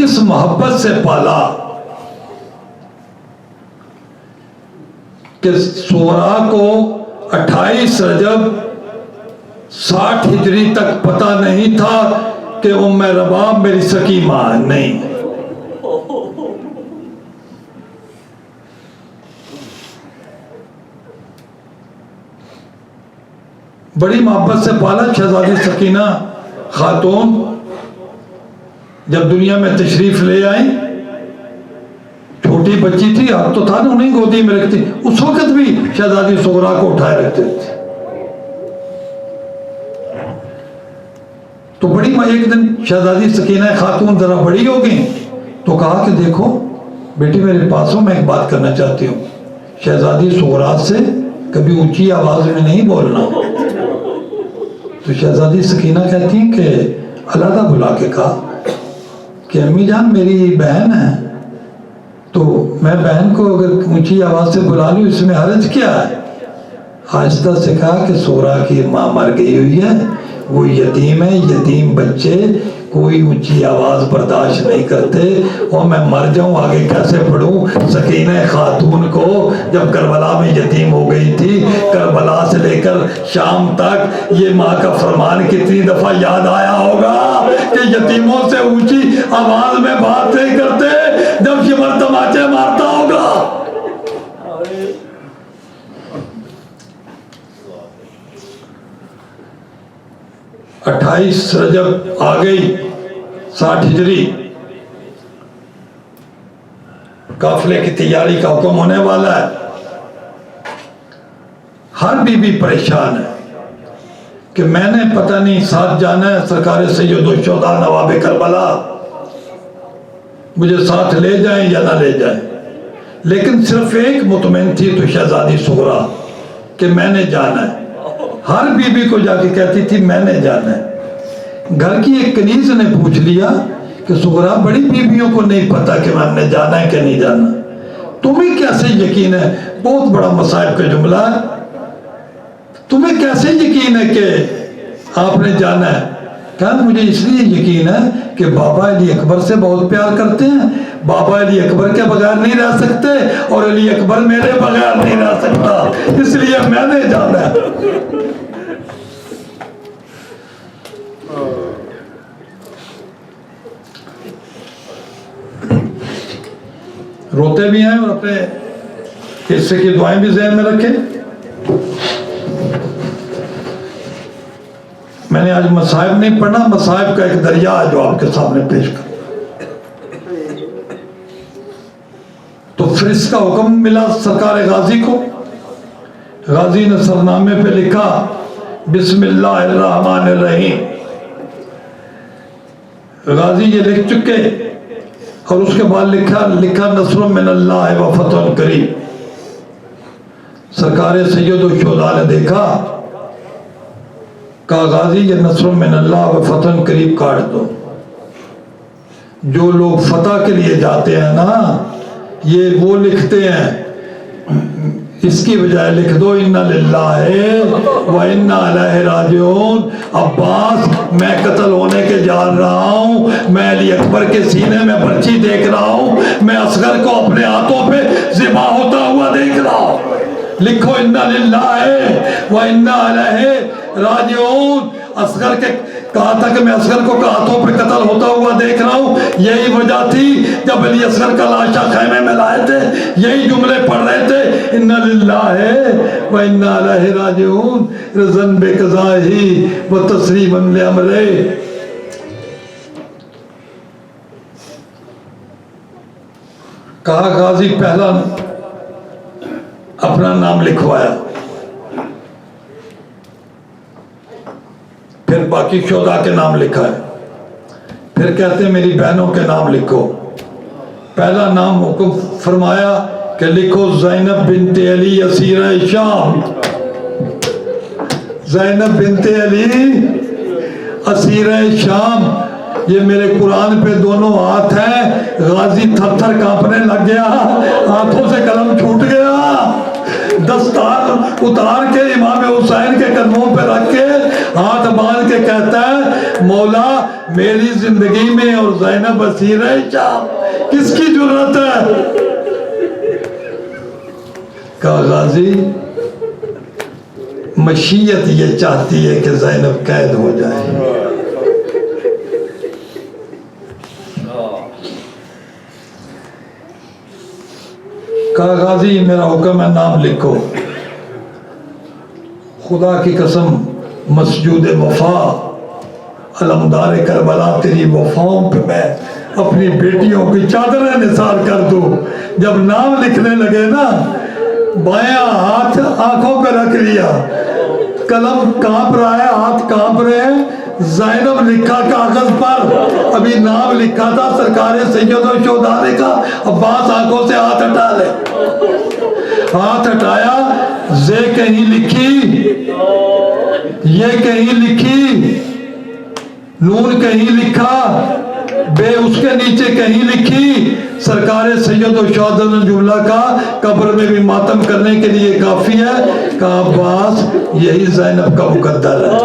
اس محبت سے پالا کہ سغرا کو 28 رجب 60 ہجری تک پتہ نہیں تھا کہ ام رباب میری سکی ماں ہے. نہیں، بڑی محبت سے پالا. شہزادی سکینہ خاتون جب دنیا میں تشریف لے آئیں، چھوٹی بچی تھی، اب تو تھا نا انہیں گودی میں رکھتی، اس وقت بھی شہزادی سغرا کو اٹھائے رکھتے تھے. تو بڑی ایک دن شہزادی سکینہ خاتون ذرا بڑی ہو گئی تو کہا کہ دیکھو بیٹی میرے پاسوں میں ایک بات کرنا چاہتی ہوں، شہزادی سغرا سے کبھی اونچی آواز میں نہیں بولنا. تو شہزادی سکینہ کہتی ہیں کہ علیحدہ بلا کے کہا کہ امی جان میری بہن ہے، تو میں بہن کو اگر اونچی آواز سے بلا لوں اس میں حرج کیا ہے؟ آہستہ سے کہا کہ سورا کی ماں مر گئی ہوئی ہے، وہ یتیم ہے، یتیم بچے کوئی اونچی آواز برداشت نہیں کرتے، اور میں مر جاؤں آگے کیسے پڑھوں؟ سکینہ خاتون کو جب کربلا میں یتیم ہو گئی تھی، کربلا سے لے کر شام تک یہ ماں کا فرمان کتنی دفعہ یاد آیا ہوگا کہ یتیموں سے اونچی آواز میں بات نہیں کرتے جب شمر تماچے مارتا ہوگا۔ 28 رجب آ گئی 60 ہجری، قافلے کی تیاری کا حکم ہونے والا ہے۔ ہر بی بی پریشان ہے کہ میں نے پتہ نہیں ساتھ جانا ہے سرکار سید الشہداء نواب کربلا، مجھے ساتھ لے جائیں یا نہ لے جائیں، لیکن صرف ایک مطمئن تھی تو شہزادی سغرا کہ میں نے جانا ہے۔ ہر بی بی کو جا کے کہتی تھی میں نے جانا ہے۔ گھر کی ایک کنیز نے پوچھ لیا کہ سغرا بڑی بیویوں کو نہیں پتا کہ ہم نے جانا ہے کہ نہیں جانا، تمہیں کیسے یقین ہے؟ بہت بڑا مصائب کا جملہ ہے، تمہیں کیسے یقین ہے کہ آپ نے جانا ہے؟ کہا مجھے اس لیے یقین ہے کہ بابا علی اکبر سے بہت پیار کرتے ہیں، بابا علی اکبر کے بغیر نہیں رہ سکتے اور علی اکبر میرے بغیر نہیں رہ سکتا، اس لیے میں نے جانا ہے۔ روتے بھی ہیں اور اپنے حصے کی دعائیں بھی ذہن میں رکھیں۔ میں نے آج مصائب نہیں پڑھا، مصائب کا ایک دریا ہے جو آپ کے سامنے پیش کروں۔ تو پھر اس کا حکم ملا سرکار غازی کو۔ غازی نے سرنامے پہ لکھا بسم اللہ الرحمن الرحیم۔ غازی یہ لکھ چکے اور اس کے بعد لکھا نصر من اللہ و فتح قریب۔ سرکار سید الشہداء نے دیکھا، کہا غازی یہ نصر من اللہ و فتح قریب کاٹ دو۔ جو لوگ فتح کے لیے جاتے ہیں نا، یہ وہ لکھتے ہیں، اس کی بجائے لکھ دو انا للہ و انا الیہ راجعون۔ عباس میں قتل ہونے کے جان رہا ہوں، میں علی اکبر کے سینے میں برچی دیکھ رہا ہوں، میں اصغر کو اپنے ہاتھوں پہ ذبح ہوتا ہوا دیکھ رہا ہوں۔ لکھو انا للہ و انا الیہ راجعون۔ اصغر کے کہا تھا کہ میں اصغر کو ہاتھوں پہ قتل ہوتا ہوا دیکھ رہا ہوں۔ یہی وجہ تھی جب علی اصغر کا لاشا خیمے میں لائے تھے، یہی جملے پڑھ رہے تھے انا للہ و انا الیہ راجعون رضا بقضائہ و تسلیما لامرہ۔ کہا غازی پہلا اپنا نام لکھوایا، پھر باقی شہداء کے نام لکھا ہے، پھر کہتے ہیں میری بہنوں کے نام لکھو۔ پہلا نام حکم فرمایا کہ لکھو زینب بنت علی اسیرہ شام۔ زینب بنت علی اسیرہ شام، یہ میرے قرآن پہ دونوں ہاتھ ہیں۔ غازی تھر تھر کانپنے لگ گیا، ہاتھوں سے قلم چھوٹ گیا، دستار اتار کے امام حسین کے قدموں پہ رکھ کے ہاتھ باندھ کے کہتا ہے مولا میری زندگی میں اور زینب اسیرہ شام کس کی ضرورت ہے؟ کہا غازی مشیت یہ چاہتی ہے کہ زینب قید ہو جائے۔ کہا غازی میرا حکم ہے نام لکھو۔ خدا کی قسم مسجود وفا علمدار کربلا تیری وفاؤں پہ میں اپنی بیٹیوں کی چادریں نثار کر دوں۔ جب نام لکھنے لگے نا، بایاں ہاتھ آنکھوں پہ رکھ لیا، قلم کانپ رہا ہے، ہاتھ کانپ رہے ہیں، زینب لکھا کاغذ پر، ابھی نام لکھا تھا سرکار سید الشہداء نے کہا عباس آنکھوں سے ہاتھ ہٹا لے۔ ہاتھ ہٹایا، زے کہیں لکھی، یہ کہیں لکھی، نون کہیں لکھا، بے اس کے نیچے کہیں لکھی، سرکار سید الشہداء نے جملہ کہا قبر میں بھی ماتم کرنے کے لیے کافی ہے، کہا عباس یہی زینب کا مقدر ہے۔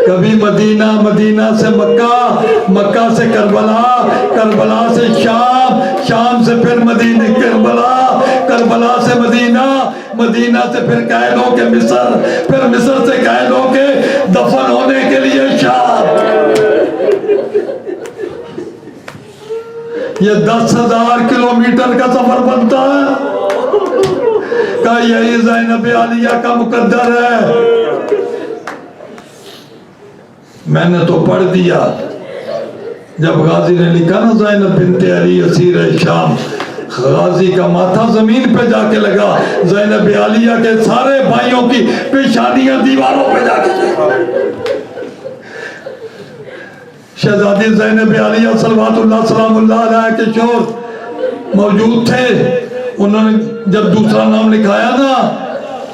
کبھی مدینہ، مدینہ سے مکہ، مکہ سے کربلا، کربلا سے شام، شام سے پھر مدینہ، کربلا، کربلا سے مدینہ، مدینہ سے پھر قید ہو کے مصر، پھر مصر سے قید ہو کے دفن ہونے کے لیے شام۔ یہ 10,000 کلومیٹر کا سفر بنتا ہے، کہا یہی زینب عالیہ کا مقدر ہے۔ میں نے تو پڑھ دیا، جب غازی نے لکھا نا زینب بنت علی اسیر شام، غازی کا ماتھا زمین پہ جا کے لگا، زینب عالیہ کے سارے بھائیوں کی پیشانیاں دیواروں پہ جا کے لگا۔ شہزادی زینب عالیہ صلوات اللہ سلام اللہ علیہ کے شوہر موجود تھے، انہوں نے جب دوسرا نام لکھایا نا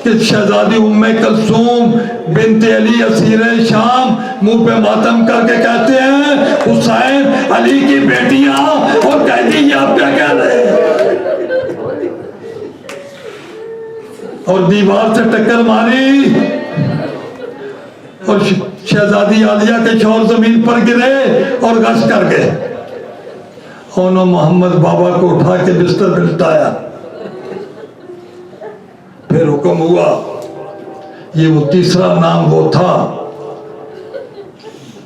کہ شہزادی ام کلثوم بنت علی اسیر شام، منہ پہ ماتم کر کے کہتے ہیں حسین علی کی بیٹیاں، اور کہتی یہ آپ کیا کہہ رہے ہیں، اور دیوار سے ٹکر ماری، اور شہزادی عالیہ کے شوہر زمین پر گرے اور غش کر گئے۔ انہوں محمد بابا کو اٹھا کے بستر پہ لٹایا، پھر حکم ہوا، یہ وہ تیسرا نام وہ تھا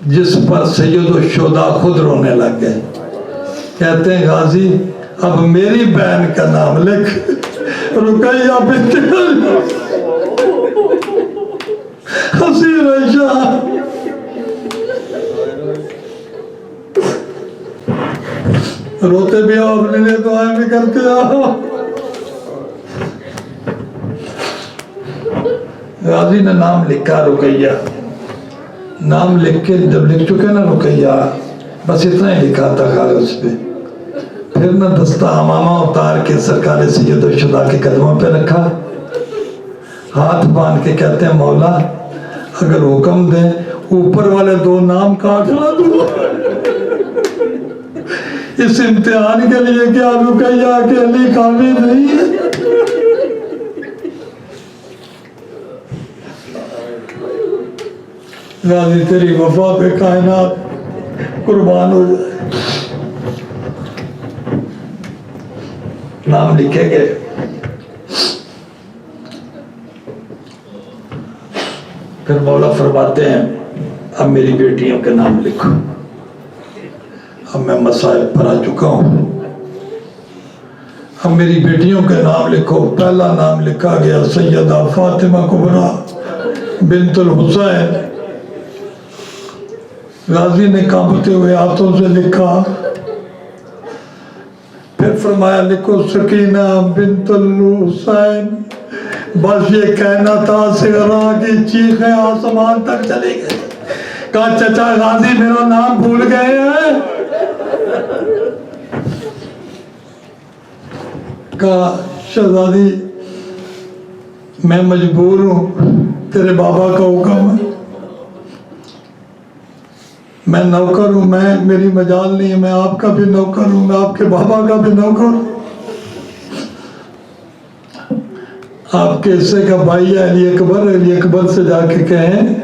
جس پر سید الشہداء خود رونے لگ گئے، کہتے ہیں غازی اب میری بہن کا نام لکھ، رقیہ بنت اسیر شام۔ روتے بھی آؤ، اپنے لیے دعائیں بھی کرتے آؤ۔ غازی نے نام لکھا رقیہ، نام لکھ کے جب لکھ چکے نا رقیہ، بس اتنا ہی لکھا تھا کاغذ پہ، پھر نہ دستہ امامہ اتار کے سرکار سید الشہداء کے قدموں پہ رکھا، ہاتھ باندھ کے کہتے ہیں مولا اگر حکم دیں اوپر والے 2 نام کاٹنا دو، اس امتحان کے لیے کیا رقیہ کے علی کافی نہیں ہے؟ غازی تیری وفا پہ کائنات قربان ہو جائے۔ نام لکھے گئے، پھر مولا فرماتے ہیں اب میری بیٹیوں کے نام لکھو، اب میں مصائب پر آ چکا ہوں، اب میری بیٹیوں کے نام لکھو۔ پہلا نام لکھا گیا سیدہ فاطمہ کبریٰ بنت الحسین۔ غازی نے کانپتے ہوئے ہاتھوں سے لکھا، پھر فرمایا لکھو سکینہ بنت الحسین۔ بس یہ کہنا تھا صغرا کی چیخیں آسمان تک چلی گئی، کہا چچا غازی میرا نام بھول گئے ہیں، کہا شہزادی میں مجبور ہوں، تیرے بابا کا حکم ہے، میں نوکر ہوں، میری مجال نہیں ہے، میں آپ کا بھی نوکر ہوں، میں آپ کے بابا کا بھی نوکر ہوں۔ آپ کے حصے کا بھائی ہے علی اکبر، علی اکبر سے جا کے کہیں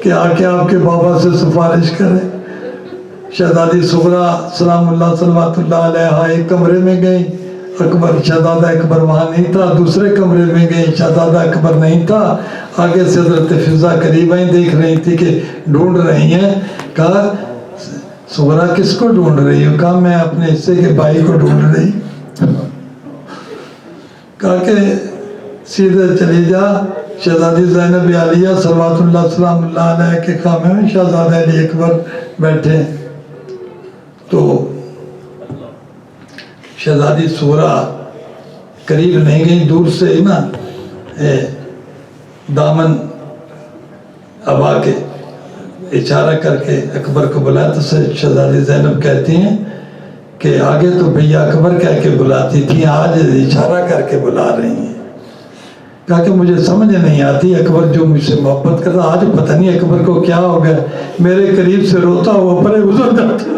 کہ آ کے آپ کے بابا سے سفارش کرے۔ شہزادی صغریٰ سلام اللہ صلوات اللہ علیہ ایک کمرے میں گئی، اکبر شہزادہ اکبر وہاں نہیں تھا، دوسرے کمرے میں گئی، شہزادہ اکبر نہیں تھا، آگے سے حضرت فضا قریب آئیں، دیکھ رہی تھی کہ ڈھونڈ رہی ہیں، کہا صغریٰ کس کو ڈھونڈ رہی ہوں؟ کہا میں اپنے حصے کے بھائی کو ڈھونڈ رہی ہوں۔ کہا کہ سیدھے چلی جا، شہزادی زینب عالیہ صلوات اللہ سلام اللہ علیہ کے خیمے میں شہزادہ علی اکبر بیٹھے، تو شہزادی صغریٰ قریب نہیں گئی، دور سے ہی نا دامن ابا کے اشارہ کر کے اکبر کو بلایا، تو شہزادی زینب کہتی ہیں کہ آگے تو بھیا اکبر کہہ کے بلاتی تھی، آج اشارہ کر کے بلا رہی ہیں۔ کہا کہ مجھے سمجھ نہیں آتی، اکبر جو مجھ سے محبت کرتا، آج پتہ نہیں اکبر کو کیا ہو گیا، میرے قریب سے روتا ہوا پرے گزر جاتا۔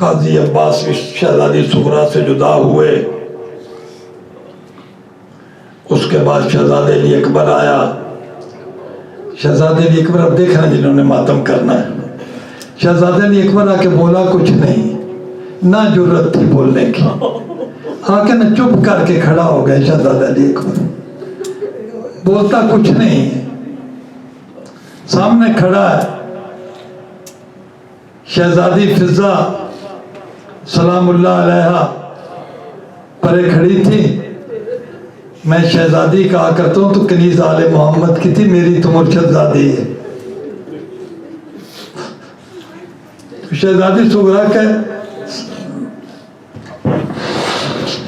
غازی عباس شہزادی سغرا سے جدا ہوئے. اس کے بعد شہزادہ علی اکبر آیا. شہزادہ علی اکبر اب دیکھ رہے ہیں جنہوں نے ماتم کرنا ہے. شہزادہ علی اکبر آ کے بولا کچھ نہیں, نہ جرت تھی بولنے کی, آ کے نہ چپ کر کے کھڑا ہو گئے. شہزادہ علی اکبر بولتا کچھ نہیں, سامنے کھڑا ہے. شہزادی فضا سلام اللہ علیہا پرے کھڑی تھی. میں شہزادی کہا کرتا ہوں تو کنیز آل محمد کی تھی, میری تو مرشد زادی ہے. شہزادی سغرا کے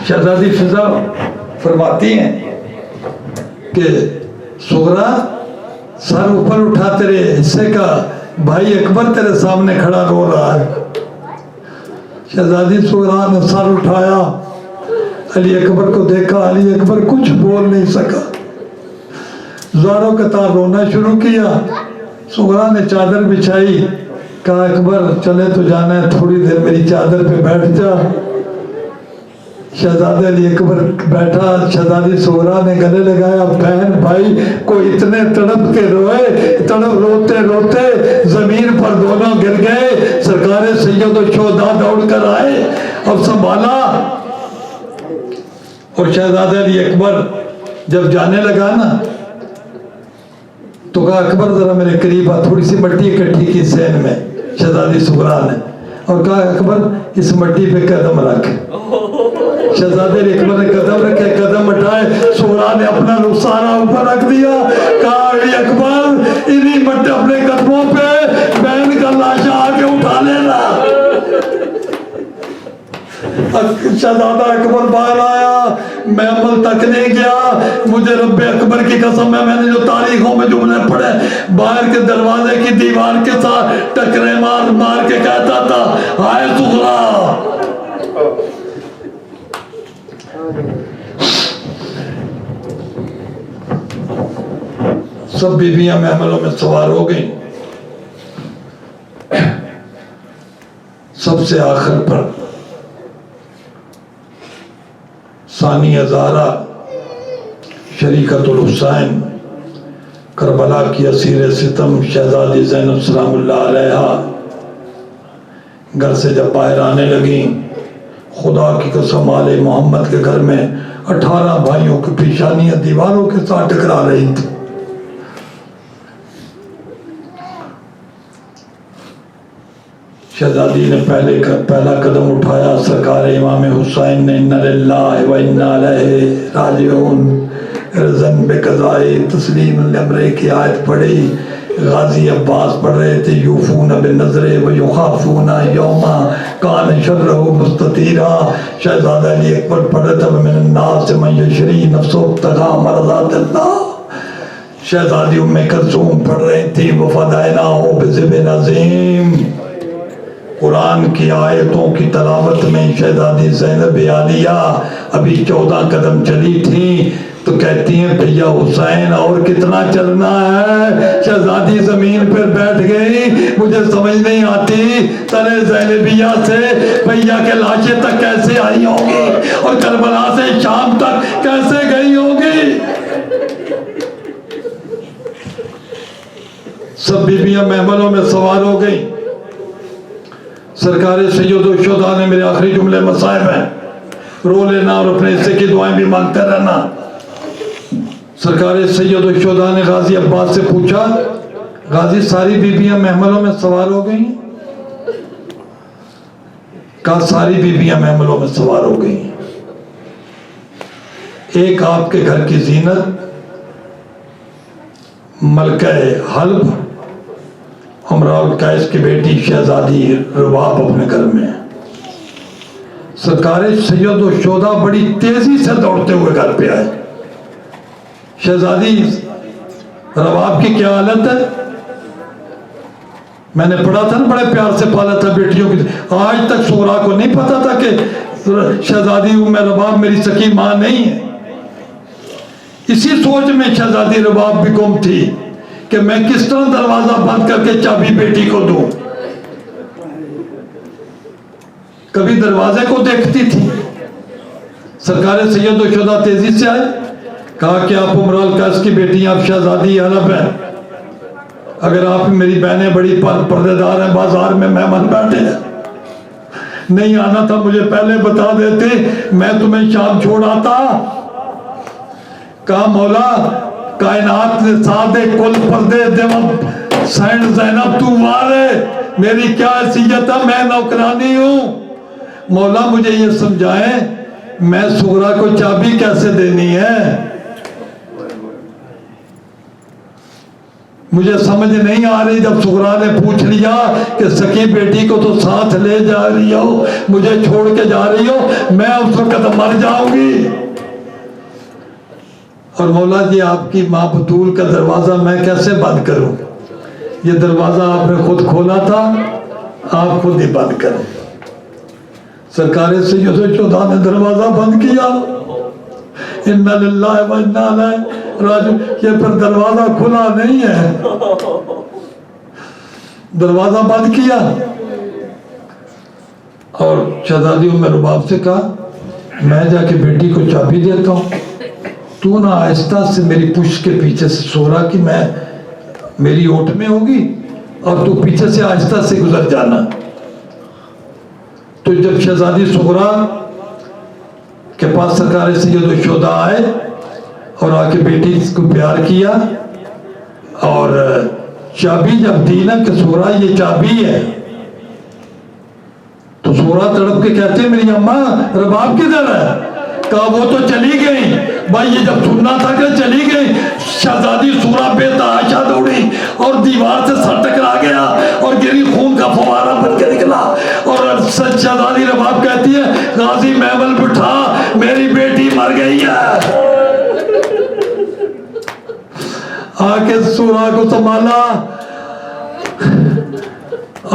شہزادی فضا فرماتی ہیں کہ سغرا سر اوپر اٹھا, تیرے حصے کا بھائی اکبر تیرے سامنے کھڑا رو رہا ہے. شہزادی سغرا نے سر اٹھایا, علی اکبر کو دیکھا. علی اکبر کچھ بول نہیں سکا, زاروں کا تار رونا شروع کیا. سغرا نے چادر بچھائی, کہا اکبر چلے تو جانا ہے, تھوڑی دیر میری چادر پہ بیٹھ جا. شہزادہ علی اکبر بیٹھا. شہزادی سغرا نے گلے لگایا, بہن بھائی کو اتنے تڑپ کے روئے, تڑپ روتے روتے زمین پر دونوں گر گئے. سرکار سید و شہداء دوڑ کر آئے, اب سنبھالا. اور شہزادہ علی اکبر جب جانے لگا نا تو کہا اکبر ذرا میرے قریب آ, تھوڑی سی مٹی اکٹھی کی سین میں شہزادی سغرا نے, اور کہا اکبر اس مٹی پہ قدم رکھ. شہزادے علی اکبر نے قدم رکھے, قدم اٹھائے. سغرا نے اپنا رخسارہ اوپر رکھ دیا. کہا علی اکبر انہی مٹی اپنے قدموں پہ بہن کا لاشا آ کے اٹھا لینا. شہزادہ اکبر باہر آیا, میں عمل تک نہیں گیا, مجھے رب اکبر کی قسم ہے, میں نے جو تاریخوں میں جملے پڑھے, باہر کے دروازے کی دیوار کے ساتھ ٹکرے مار مار کے کہتا تھا, ہائے سغرا. سب بیویاں محملوں میں سوار ہو گئیں. سب سے آخر پر ثانیہ زہرا شریکت الحسین کربلا کی اسیر ستم شہزادی زینب سلام اللہ علیہا گھر سے جب باہر آنے لگیں, خدا کی قسم آل محمد کے گھر میں 18 بھائیوں کی پیشانیاں دیواروں کے ساتھ ٹکرا رہی تھی. شہزادی نے پہلا قدم اٹھایا. سرکار امام حسین نے اِنَّا لِلَّهِ وَإِنَّا إِلَيْهِ راجعون رضن بقضائے تسلیم الامر کی آیت پڑھی. غازی عباس پڑھ رہے تھے, یوفون بالنذر ویخافون یوما کان شرہ مستطیرا. شہزادہ علی اکبر پڑھ رہے تھے, ومن الناس من یشری نفسہ ابتغاء مرضات اللہ. شہزادی ام کلثوم پڑھ رہی تھی, وفدیناہ بذبح عظیم. قرآن کی آیتوں کی تلاوت میں شہزادی زینب عالیہ ابھی 14 قدم چلی تھی تو کہتی ہیں بھیا حسین اور کتنا چلنا ہے. شہزادی زمین پر بیٹھ گئی. مجھے سمجھ نہیں آتی تلے زینبیہ سے بھیا کے لاشیں تک کیسے آئی ہوں گی اور کربلا سے شام تک کیسے گئی ہوگی. سب بیویاں محملوں میں سوار ہو گئی. سرکار سید و شہداء نے میرے آخری جملے مصائب ہیں, رو لینا اور اپنے حصے کی دعائیں بھی مانگتے رہنا. سرکار سید و شہداء نے غازی عباس سے پوچھا, غازی ساری بیویاں محملوں میں سوار ہو گئی؟ کہا ساری بیویاں محملوں میں سوار ہو گئی. ایک آپ کے گھر کی زینت ملکہ حلب امراء القیس کی بیٹی شہزادی رباب اپنے گھر میں. سرکار سید و شہداء بڑی تیزی سے دوڑتے ہوئے گھر پہ آئے. شہزادی رباب کی کیا حالت ہے؟ میں نے پڑھا تھا نا, بڑے پیار سے پالا تھا بیٹیوں کی. آج تک سغرا کو نہیں پتا تھا کہ شہزادی ام رباب میری سکی ماں نہیں ہے. اسی سوچ میں شہزادی رباب بھی گم تھی کہ میں کس طرح دروازہ بند کر کے چابی بیٹی کو دوں. کبھی دروازے کو دیکھتی تھی. سرکار سید الشہداء تیزی سے آئے, کہا کہ آپ عمر القیس کی بیٹی, آپ شہزادی حلب ہیں, اگر آپ میری بہنیں بڑی پردے دار ہیں, بازار میں مہمان بیٹھے ہیں, نہیں آنا تھا مجھے پہلے بتا دیتے, میں تمہیں شام چھوڑ آتا. کہا مولا کائنات نے سادے کل پردے دیو سینڈ زینب تو وارے, میری کیا حیثیت ہے, میں نوکرانی ہوں. مولا مجھے یہ سمجھائیں میں صغرا کو چابی کیسے دینی ہے, مجھے سمجھ نہیں آ رہی. جب صغرا نے پوچھ لیا کہ سکی بیٹی کو تو ساتھ لے جا رہی ہو, مجھے چھوڑ کے جا رہی ہو, میں اس وقت مر جاؤں گی. اور مولا جی آپ کی ماں بطول کا دروازہ میں کیسے بند کروں, یہ دروازہ آپ نے خود کھولا تھا, آپ خود ہی بند کریں. سرکار سید الشہداء نے دروازہ بند کیا. اِنَّا لِلَّهِ وَإِنَّا إِلَيْهِ راجعون. یہ پھر دروازہ کھلا نہیں ہے, دروازہ بند کیا. اور شہزادی ام رباب سے کہا میں جا کے بیٹی کو چابی دیتا ہوں, تو نہ آہستہ سے میری پشت کے پیچھے سے سو رہا کہ میں میری اوٹ میں ہوگی, اور تو پیچھے سے آہستہ سے گزر جانا. تو جب شہزادی صغرا کے پاس سرکار سید الشہداء آئے اور آ کے بیٹی کو پیار کیا, اور چابی جب دی نا کہ صغرا یہ چابی ہے, تو صغرا تڑپ کے کہتے ہیں میری اماں رباب کدھر ہے؟ کہا وہ تو چلی گئی. بھائی یہ جب سننا تھا کہ چلی گئی, شہزادی صغرا بے تحاشا دوڑی اور دیوار سے سر ٹکرا گیا اور گری, خون کا فوارہ بن کے نکلا. اور شہزادی رباب کہتی ہے غازی محمل بٹھا, میری بیٹی مر گئی ہے. آ کے صغرا کو سنبھالا,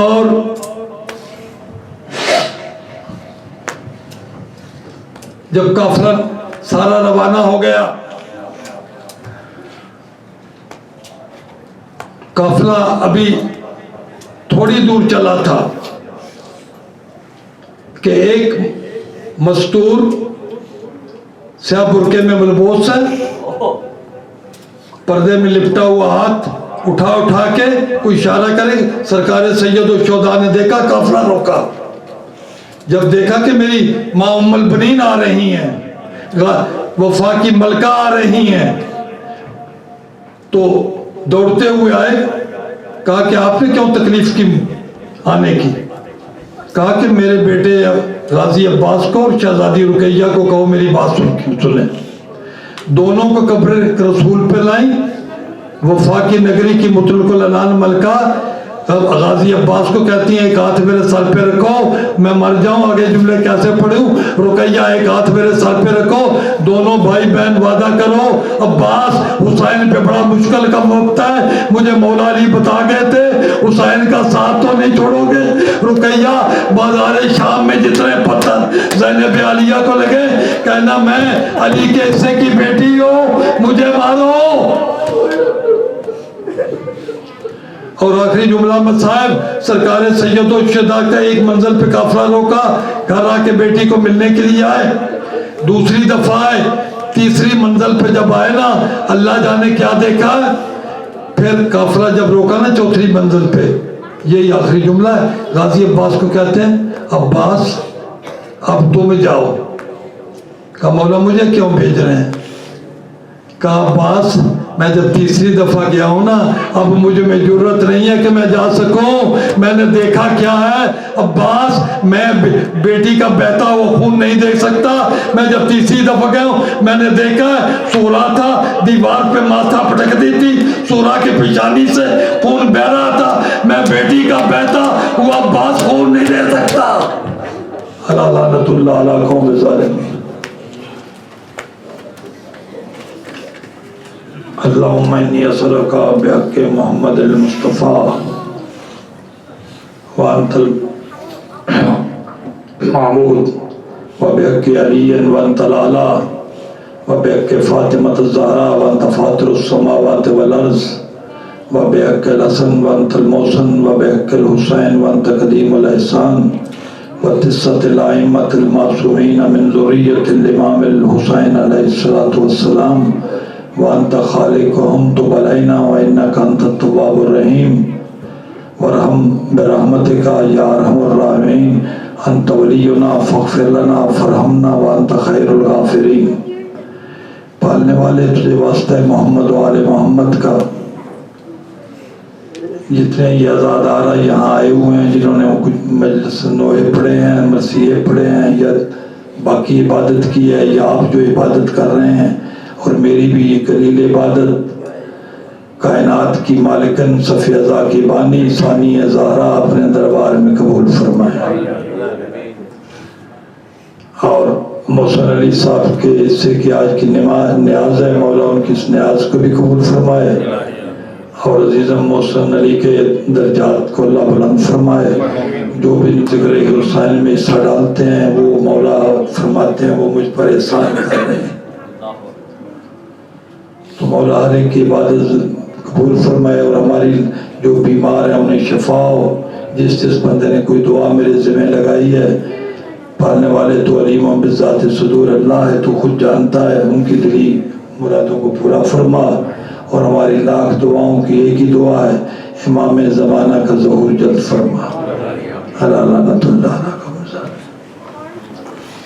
اور جب قافلہ سارا روانہ ہو گیا, قافلہ ابھی تھوڑی دور چلا تھا کہ ایک مستور سیاہ برقعے میں ملبوس ہے, پردے میں لپٹا ہوا ہاتھ اٹھا کے کوئی اشارہ کرے. سرکار سید الشہداء نے دیکھا, قافلہ روکا. جب دیکھا کہ میری ماں ام البنین آ رہی ہیں, وفا کی ملکہ آ رہی ہیں, تو دوڑتے ہوئے آئے. کہا کہ آپ نے کیوں تکلیف کی آنے کی؟ کہا کہ میرے بیٹے غازی عباس کو اور شہزادی رقیہ کو کہو میری بات سنیں. دونوں کو قبر رسول پہ لائیں. وفا کی نگری کی مطلق العنان ملکہ غازی عباس کو کہتی ہیں ایک ہاتھ میرے سر پہ رکھو, میں مر جاؤں, آگے جملے کیسے پڑھوں. رقیہ ایک ہاتھ میرے سر پہ رکھو, دونوں بھائی بہن وعدہ کرو. عباس حسین پہ بڑا مشکل کا وقت ہے, مجھے مولا علی بتا گئے تھے حسین کا ساتھ تو نہیں چھوڑو گے. رقیہ بازار شام میں جتنے پتھر زینب عالیہ کو لگے, کہنا میں علی کے حصے کی بیٹی ہوں, مجھے مارو. اور آخری جملہ میں صاحب سرکار سید الشہداء کا ایک منزل پہ قافلہ روکا, گھر آ کے بیٹی کو ملنے کے لیے آئے. دوسری دفعہ آئے, تیسری منزل پہ جب آئے نا, اللہ جانے کیا دیکھا. پھر قافلہ جب روکا نا چوتھی منزل پہ, یہی آخری جملہ ہے. غازی عباس کو کہتے ہیں عباس اب تم جاؤ. کہا مولا مجھے کیوں بھیج رہے ہیں؟ کہا عباس میں جب تیسری دفعہ گیا ہوں نا, اب مجھے میں جرت نہیں ہے کہ میں جا سکوں. میں نے دیکھا کیا ہے عباس, میں بیٹی کا بہتا ہوا خون نہیں دیکھ سکتا. میں جب تیسری دفعہ گیا ہوں, میں نے دیکھا صغرا تھا, دیوار پہ ماتھا پٹک دی تھی, صغرا کی پیشانی سے خون بہ رہا تھا. میں بیٹی کا بہتا ہوا عباس خون نہیں دے سکتا. اللہ لعنت اللہ علی قوم الظالمین. اللہم انی اسألک بحق محمد المصطفیٰ وانت المعبود وبحق علی وانت العلا وبحق فاطمة الزہراء وانت فاطر السماوات والارض وبحق الحسن وانت المحسن وبحق الحسین وانت قدیم الاحسان وتسة الأئمة المعصومين من ذرية الإمام الحسين عليه الصلاة والسلام وأنت خالقهم تب علينا وإنك أنت التواب الرحيم وارحم برحمتك يا أرحم الراحمين أنت ولينا فاغفر لنا فارحمنا وأنت خير الغافرين۔ پالنے والے تجھے واسطہ محمد و آل محمد کا جتنے یہ عزادارہ یہاں آئے ہوئے ہیں جنہوں نے کچھ مجلس نوحے پڑھے ہیں مسیحے پڑھے ہیں یا باقی عبادت کی ہے یا آپ جو عبادت کر رہے ہیں اور میری بھی یہ قلیل عبادت کائنات کی مالکن صفی ازا کی بانی ثانی زہرا اپنے دربار میں قبول فرمائے اور محسن علی صاحب کے حصے کی آج کی نیاز ہے مولا ان کی اس نیاز کو بھی قبول فرمائے اور عزیزم محسن علی کے درجات کو اللہ بلند فرمائے۔ جو بھی ذکر حسین میں حصہ ڈالتے ہیں وہ مولا فرماتے ہیں وہ مجھ پر احسان کر رہے ہیں، تو مولا ہر ایک کی عبادت قبول فرمائے اور ہماری جو بیمار ہیں انہیں شفا ہو۔ جس بندے نے کوئی دعا میرے ذمہ لگائی ہے، پالنے والے تو علیم و بذات صدور اللہ ہے، تو خود جانتا ہے، ان کی دلی مرادوں کو پورا فرما اور ہماری لاکھ دعاؤں کی ایک ہی دعا ہے، امام زمانہ کا ظہور جلد فرما۔ اللہ لعنت اللہ علیہ وسلم۔